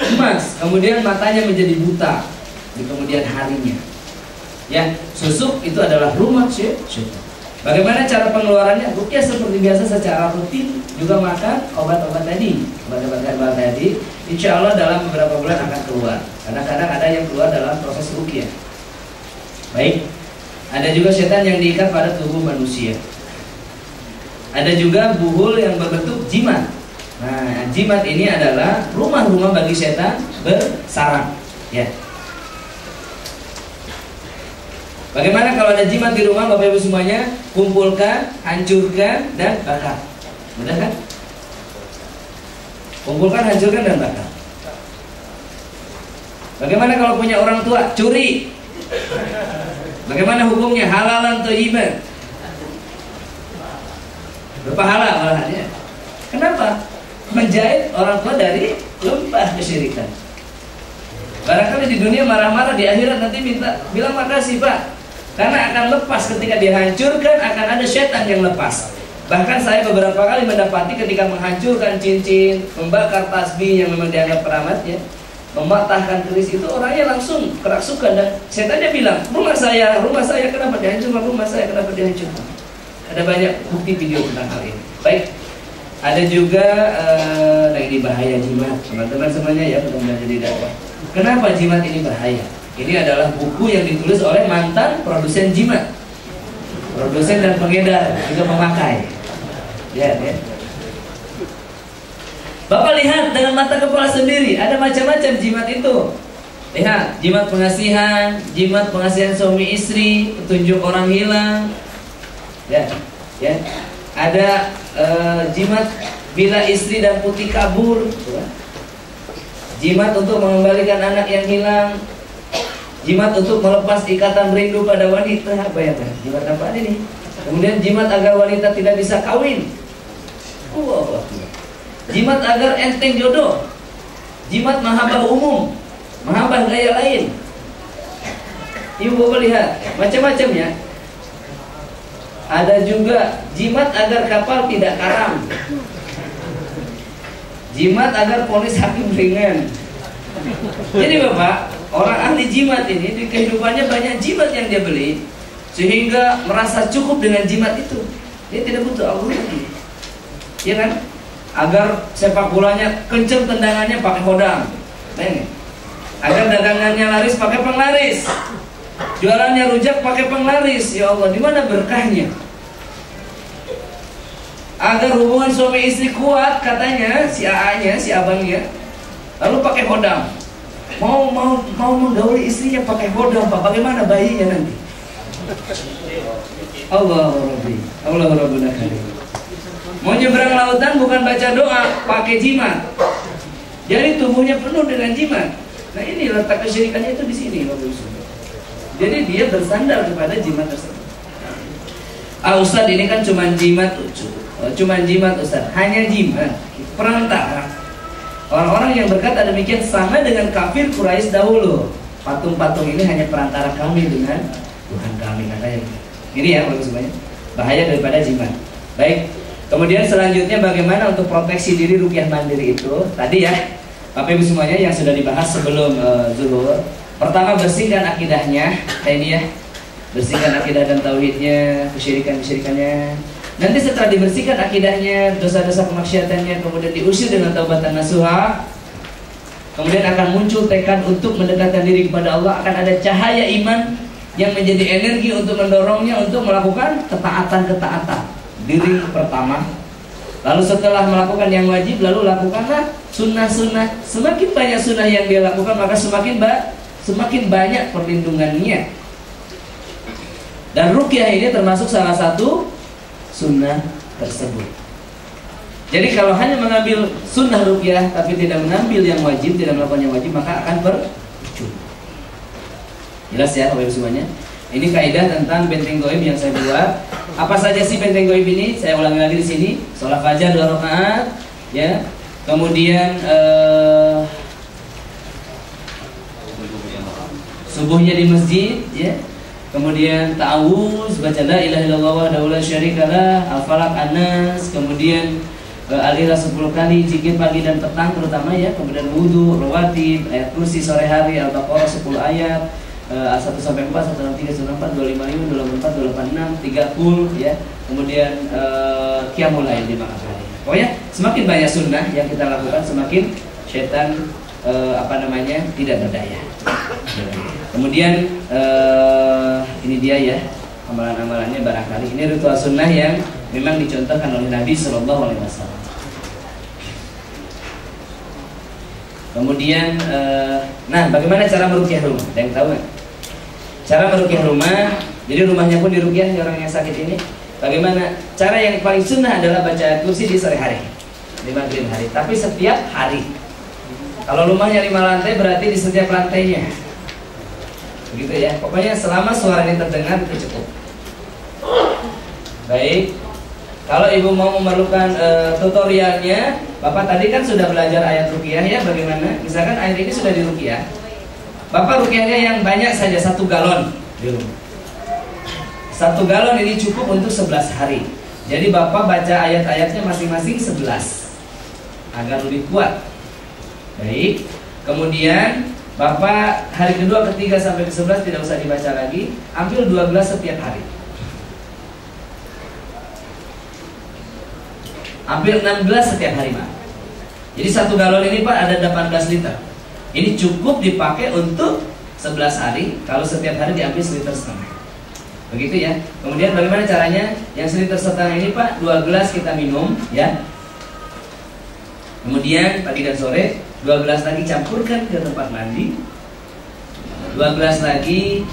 emas, kemudian matanya menjadi buta di kemudian harinya. Ya, susuk itu adalah rumah syaitan. Bagaimana cara pengeluarannya? Ruqyah seperti biasa secara rutin, juga makan obat-obat tadi, obat-obat herbal tadi. Insya Allah dalam beberapa bulan akan keluar. Kadang-kadang ada yang keluar dalam proses ruqyah. Baik. Ada juga setan yang diikat pada tubuh manusia. Ada juga buhul yang berbentuk jimat. Nah, jimat ini adalah rumah-rumah bagi setan bersarang. Ya. Bagaimana kalau ada jimat di rumah, Bapak Ibu semuanya? Kumpulkan, hancurkan, dan bakar. Mudah kan? Kumpulkan, hancurkan, dan bakar. Bagaimana kalau punya orang tua curi? Bagaimana hukumnya? Halalan thayyiban. Berpahala malahannya. Kenapa? Menjahit orang tua dari lembah kesyirikan. Barangkali di dunia marah-marah, di akhirat nanti bilang makasih Pak, karena akan lepas ketika dihancurkan, akan ada setan yang lepas. Bahkan saya beberapa kali mendapati ketika menghancurkan cincin, membakar tasbih yang memang dianggap keramatnya, mematahkan keris, itu orangnya langsung kerasukan dan setannya bilang, rumah saya kenapa dihancurkan, rumah saya kenapa dihancurkan. Ada banyak bukti video tentang hal ini. Baik, ada juga ini bahaya jimat, teman-teman semuanya ya, mudah-mudahan jadi dakwah. Kenapa jimat ini bahaya? Ini adalah buku yang ditulis oleh mantan produsen jimat, produsen dan pengedar juga memakai. Ya. Bapak lihat dengan mata kepala sendiri, ada macam-macam jimat itu. Lihat, jimat pengasihan suami istri, petunjuk orang hilang. Ya. Ada jimat bila istri dan putih kabur. Jimat untuk mengembalikan anak yang hilang. Jimat untuk melepas ikatan rindu pada wanita. Apa ya Pak? Jimat apa ini? Kemudian jimat agar wanita tidak bisa kawin. Jimat agar enteng jodoh. Jimat mahabbah umum, mahabbah gaya lain. Ibu bapak lihat, macam-macam ya. Ada juga jimat agar kapal tidak karam. Jimat agar vonis hakim ringan. Jadi bapak, orang ahli jimat ini di kehidupannya banyak jimat yang dia beli, sehingga merasa cukup dengan jimat itu. Dia tidak butuh Allah lagi, ya kan? Agar sepak bolanya kenceng tendangannya pakai hodam, agar dagangannya laris pakai penglaris, jualannya rujak pakai penglaris. Ya Allah, di mana berkahnya? Agar hubungan suami istri kuat, katanya si AA-nya, si abangnya, lalu pakai hodam. Mau menggauli istrinya pakai hodam, Pak. Bagaimana bayinya nanti? Allah Rabbuna karim. Mau nyebrang lautan bukan baca doa, pakai jimat. Jadi tubuhnya penuh dengan jimat. Nah ini letak kesyirikannya itu di sini, Bapak Ibu. Jadi dia bersandar kepada jimat tersebut. Ustaz ini kan cuma jimat, Ustaz. Hanya jimat, perantara. Orang-orang yang berkata demikian sama dengan kafir Quraisy dahulu. Patung-patung ini hanya perantara kami dengan Tuhan kami, katanya. Ini ya Bapak semuanya, bahaya daripada jimat. Baik. Kemudian selanjutnya bagaimana untuk proteksi diri ruqyah mandiri itu? Tadi ya, Bapak Ibu semuanya yang sudah dibahas sebelum zuhur. Pertama, bersihkan akidahnya. Ini ya, bersihkan akidah dan tauhidnya, kesyirikan-kesyirikannya. Nanti setelah dibersihkan akidahnya, dosa-dosa kemaksiatannya, kemudian diusir dengan taubatan nasuha, kemudian akan muncul tekad untuk mendekatkan diri kepada Allah. Akan ada cahaya iman yang menjadi energi untuk mendorongnya untuk melakukan ketaatan-ketaatan. Diri pertama, lalu setelah melakukan yang wajib, lalu lakukanlah sunnah-sunnah. Semakin banyak sunnah yang dia lakukan, maka semakin banyak perlindungannya. Dan ruqyah ini termasuk salah satu sunnah tersebut. Jadi kalau hanya mengambil sunnah ruqyah tapi tidak mengambil yang wajib, tidak melakukan yang wajib, maka akan percuma. Jelas ya Bapak Ibu semuanya? Ini kaidah tentang benteng goib yang saya buat. Apa saja sih benteng goib ini? Saya ulangi lagi di sini. Sholat fajar 2 rakaat, ya. Kemudian subuhnya di masjid, ya. Kemudian ta'awuz, baca la ilaha illallah wahdahu la syarikalah, al-falaq, an-nas, kemudian alihlah 10 kali zikir pagi dan petang terutama ya. Kemudian wudu, rawatib, ayat kursi sore hari, Al-Baqarah 10 ayat. 1-4, 1-3, 1-4, 25, 24, 26, 30 ya. Kemudian qiyamul lail 5 kali. Pokoknya semakin banyak sunnah yang kita lakukan, semakin setan tidak berdaya. Kemudian ini dia ya, amalan-amalannya barangkali. Ini ritual sunnah yang memang dicontohkan oleh Nabi Sallallahu Alaihi Wasallam. Kemudian, bagaimana cara meruqyah rumah? Ada yang tahu nggak? Cara meruqyah rumah, jadi rumahnya pun diruqyah orang yang sakit ini. Bagaimana? Cara yang paling sunnah adalah baca ayat kursi di sore hari, di maghrib hari. Tapi setiap hari. Kalau rumahnya 5 lantai, berarti di setiap lantainya. Begitu ya. Pokoknya selama suara ini terdengar itu cukup. Baik. Kalau ibu mau memerlukan tutorialnya, Bapak tadi kan sudah belajar ayat ruqyah ya, bagaimana? Misalkan ayat ini sudah diruqyah, Bapak rukyahnya yang banyak saja, 1 galon di rumah. 1 galon ini cukup untuk 11 hari. Jadi Bapak baca ayat-ayatnya masing-masing 11 agar lebih kuat. Baik. Kemudian Bapak hari kedua, ketiga sampai ke 11 tidak usah dibaca lagi. Ambil 2 gelas setiap hari. Ambil 6 gelas setiap hari, Pak. Jadi 1 galon ini, Pak, ada 18 liter. Ini cukup dipakai untuk 11 hari. Kalau setiap hari diambil 1,5 liter. Begitu ya. Kemudian bagaimana caranya? Yang 1,5 liter ini, Pak, 2 gelas kita minum ya. Kemudian pagi dan sore 2 gelas lagi campurkan ke tempat mandi. 2 gelas lagi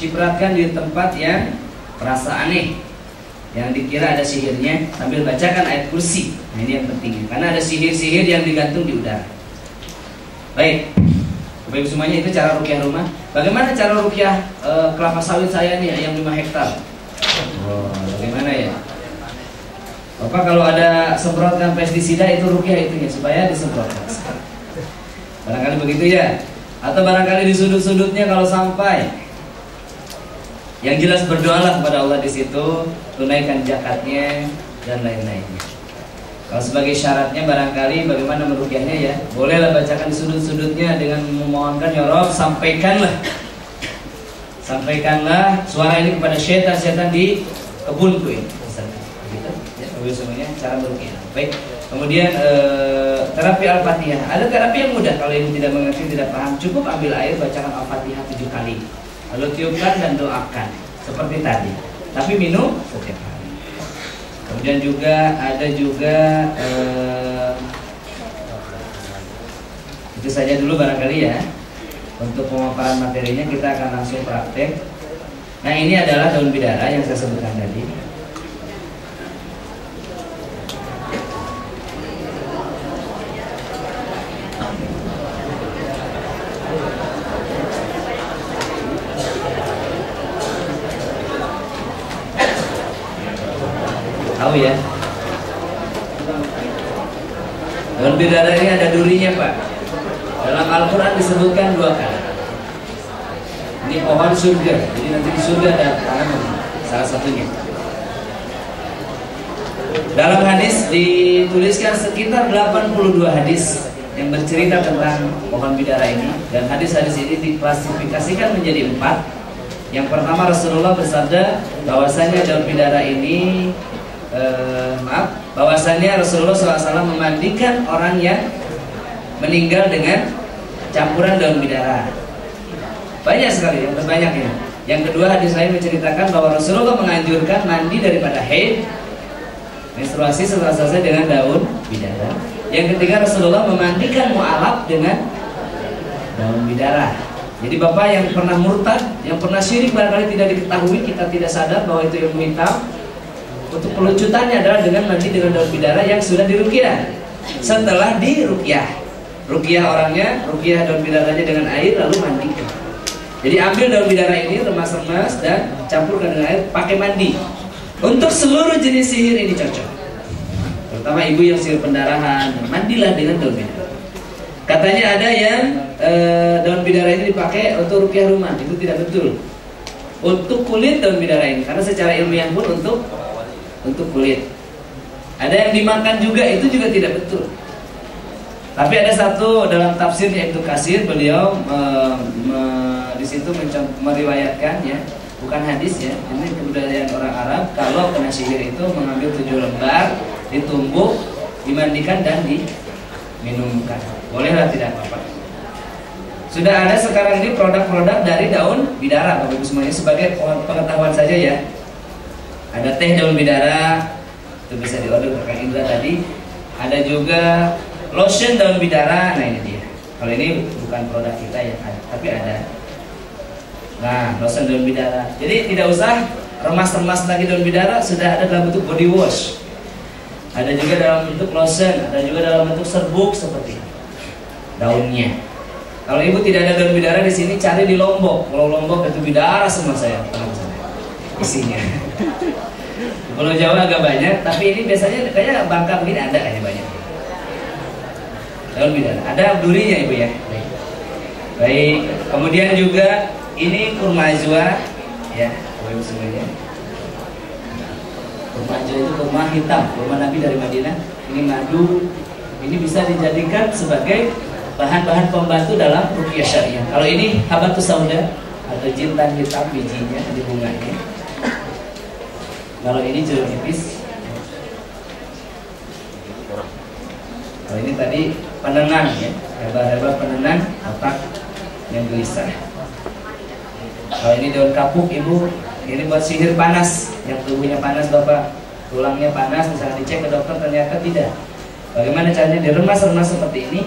cipratkan di tempat yang terasa aneh, yang dikira ada sihirnya, sambil bacakan ayat kursi. Nah, ini yang penting, karena ada sihir-sihir yang digantung di udara. Baik, Bapak Ibu semuanya, itu cara rukyah rumah. Bagaimana cara rukyah kelapa sawit saya nih yang 5 hektar? Oh, bagaimana ya? Bapak kalau ada semprotkan pestisida, itu rukyah itunya, supaya disemprotkan. Barangkali begitu ya. Atau barangkali di sudut-sudutnya kalau sampai. Yang jelas berdoalah kepada Allah di situ, tunaikan zakatnya dan lain-lainnya. Kalau sebagai syaratnya barangkali bagaimana merukyahnya ya, bolehlah bacakan di sudut-sudutnya dengan memohonkan, ya Rob, sampaikanlah suara ini kepada syaitan di kebunku ini. Gitu ya, semuanya cara merukyah. Baik. Kemudian terapi Al-Fatihah. Ada terapi yang mudah, kalau ibu tidak mengerti, tidak paham, cukup ambil air, bacakan Al-Fatihah 7 kali. Lalu tiupkan dan doakan seperti tadi. Tapi minum setiap hari. Kemudian juga ada itu saja dulu barangkali ya. Untuk pemaparan materinya kita akan langsung praktek. Nah, ini adalah daun bidara yang saya sebutkan tadi. Tahu ya, daun bidara ini ada durinya, Pak. Dalam Al-Quran disebutkan 2 kali. Ini pohon surga, jadi nanti di surga ada tanaman salah satunya. Dalam hadis dituliskan sekitar 82 hadis yang bercerita tentang pohon bidara ini, dan hadis-hadis ini diklasifikasikan menjadi 4. Yang pertama, Rasulullah bersabda bahwasanya daun bidara ini bahwasanya Rasulullah SAW memandikan orang yang meninggal dengan campuran daun bidara. Banyak sekali, yang terbanyak ya. Yang kedua, hadis lain menceritakan bahwa Rasulullah menganjurkan mandi daripada haid, menstruasi setelah selesai dengan daun bidara. Yang ketiga, Rasulullah memandikan mu'alaf dengan daun bidara. Jadi Bapak yang pernah murtad, yang pernah syirik, barangkali tidak diketahui, kita tidak sadar bahwa itu ilmu hitam. Untuk pelucutannya adalah dengan mandi dengan daun bidara yang sudah dirukyah. Setelah dirukyah, rukyah orangnya, rukyah daun bidaranya dengan air, lalu mandi. Jadi ambil daun bidara ini, remas-remas dan campurkan dengan air, pakai mandi. Untuk seluruh jenis sihir ini cocok. Terutama ibu yang sihir pendarahan, mandilah dengan daun bidara. Katanya ada yang daun bidara ini dipakai untuk rukyah rumah, itu tidak betul. Untuk kulit daun bidara ini, karena secara ilmiah pun untuk kulit. Ada yang dimakan juga, itu juga tidak betul. Tapi ada satu dalam tafsirnya Ibnu Katsir, beliau di situ meriwayatkan ya, bukan hadis ya, ini kebudayaan orang Arab. Kalau kena sihir itu mengambil 7 lembar, ditumbuk, dimandikan dan diminumkan. Bolehlah, tidak apa-apa. Sudah ada sekarang ini produk-produk dari daun bidara, Bapak Ibu semuanya, sebagai pengetahuan saja ya. Ada teh daun bidara, itu bisa diorder Kang Indra tadi. Ada juga lotion daun bidara. Nah, ini dia. Kalau ini bukan produk kita ya, tapi ada. Nah, lotion daun bidara. Jadi tidak usah remas-remas lagi daun bidara, sudah ada dalam bentuk body wash. Ada juga dalam bentuk lotion, ada juga dalam bentuk serbuk seperti daunnya. Kalau ibu tidak ada daun bidara di sini, cari di Lombok. Kalau Lombok itu bidara semua saya, isinya. Pulau Jawa agak banyak, tapi ini biasanya kayaknya Bangka begini ada kayaknya banyak. Daun bidara. Ada durinya ibu ya. Baik, kemudian juga ini kurma ajwa, ya, Bapak Ibu semuanya. Kurma ajwa itu kurma hitam, kurma Nabi dari Madinah. Ini madu, ini bisa dijadikan sebagai bahan-bahan pembantu dalam ruqyah syariah. Kalau ini habatus sauda atau jintan hitam bijinya di bunganya. Kalau ini jeruk nipis. Kalau ini tadi penenang ya, herbal penenang otak yang gelisah. Kalau ini daun kapuk ibu, ini buat sihir panas, yang tubuhnya panas bapak, tulangnya panas, misalnya dicek ke dokter ternyata tidak. Bagaimana caranya? Diremas-remas seperti ini,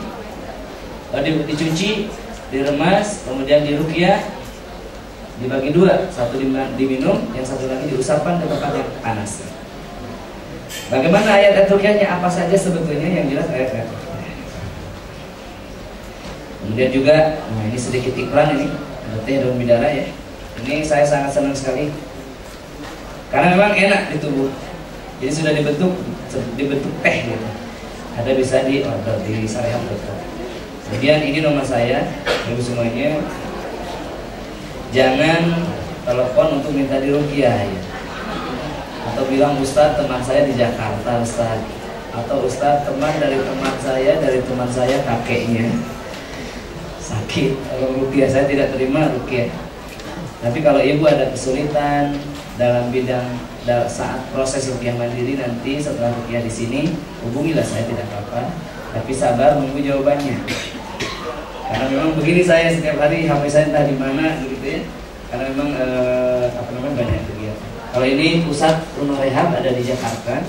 lalu dicuci, diremas, kemudian diruqyah, dibagi dua, satu diminum, yang satu lagi diusapkan ke tempat yang panas. Bagaimana ayat ruqyahnya? Apa saja sebetulnya yang jelas ayat-ayat. Kemudian juga, nah ini sedikit iklan ini, ada teh daun bidara ya. Ini saya sangat senang sekali, karena memang enak di tubuh. Jadi sudah dibentuk teh gitu. Ada bisa di order di syariah.com. Kemudian ini nomor saya, ibu semuanya. Jangan telepon untuk minta diruqyah ya. Atau bilang Ustadz teman saya di Jakarta Ustadz, atau Ustadz teman dari teman saya kakeknya sakit, kalau ruqyah saya tidak terima ruqyah. Tapi kalau ibu ada kesulitan dalam bidang saat proses ruqyah mandiri nanti setelah ruqyah di sini, hubungilah saya, tidak apa-apa. Tapi sabar menunggu jawabannya. Karena memang begini saya setiap hari HP saya entah di mana gitu ya. Karena memang banyak kegiatan. Kalau ini pusat rumah rehab ada di Jakarta.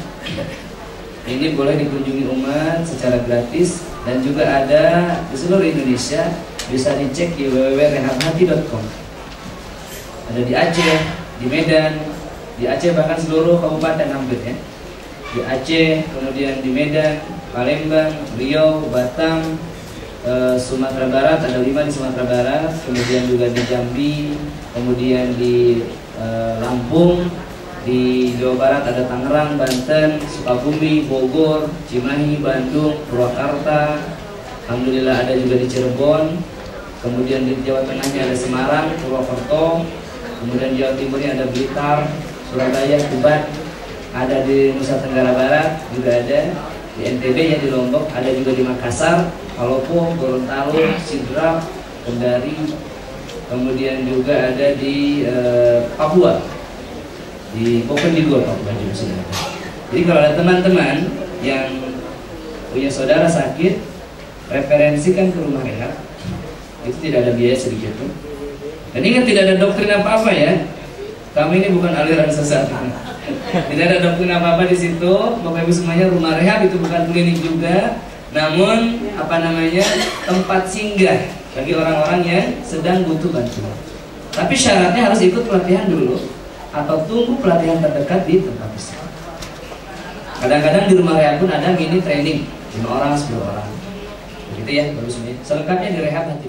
Ini boleh dikunjungi umat secara gratis dan juga ada di seluruh Indonesia. Bisa dicek di www.rehabhati.com. Ada di Aceh, di Medan, di Aceh bahkan seluruh kabupaten hampir ya. Di Aceh, kemudian di Medan, Palembang, Riau, Batam, Sumatera Barat, ada 5 di Sumatera Barat, kemudian juga di Jambi, kemudian di Lampung, di Jawa Barat ada Tangerang, Banten, Sukabumi, Bogor, Cimahi, Bandung, Purwakarta, alhamdulillah ada juga di Cirebon, kemudian di Jawa Tengahnya ada Semarang, Purwokerto, kemudian di Jawa Timurnya ada Blitar, Surabaya, Tuban, ada di Nusa Tenggara Barat juga ada, di NTB ya di Lombok, ada juga di Makassar, Palopo, Gorontalo, Sidrap, Kendari, kemudian juga ada di Papua, di Popengdigo Papua juga sudah ada. Jadi kalau ada teman-teman yang punya saudara sakit, referensikan ke rumah rehab, itu tidak ada biaya sedikit pun. Dan ingat tidak ada doktrin apa-apa ya. Kami ini bukan aliran sesat. Tidak ada doktrin apa-apa di situ. Bapak Ibu semuanya, rumah rehab itu bukan klinik juga, namun tempat singgah bagi orang-orang yang sedang butuh bantuan. Tapi syaratnya harus ikut pelatihan dulu atau tunggu pelatihan terdekat di tempat istirahat. Kadang-kadang di rumah rehab pun ada mini training 5 orang, 10 orang. Begitu ya, bagus ini. Selengkapnya di Rehabhati.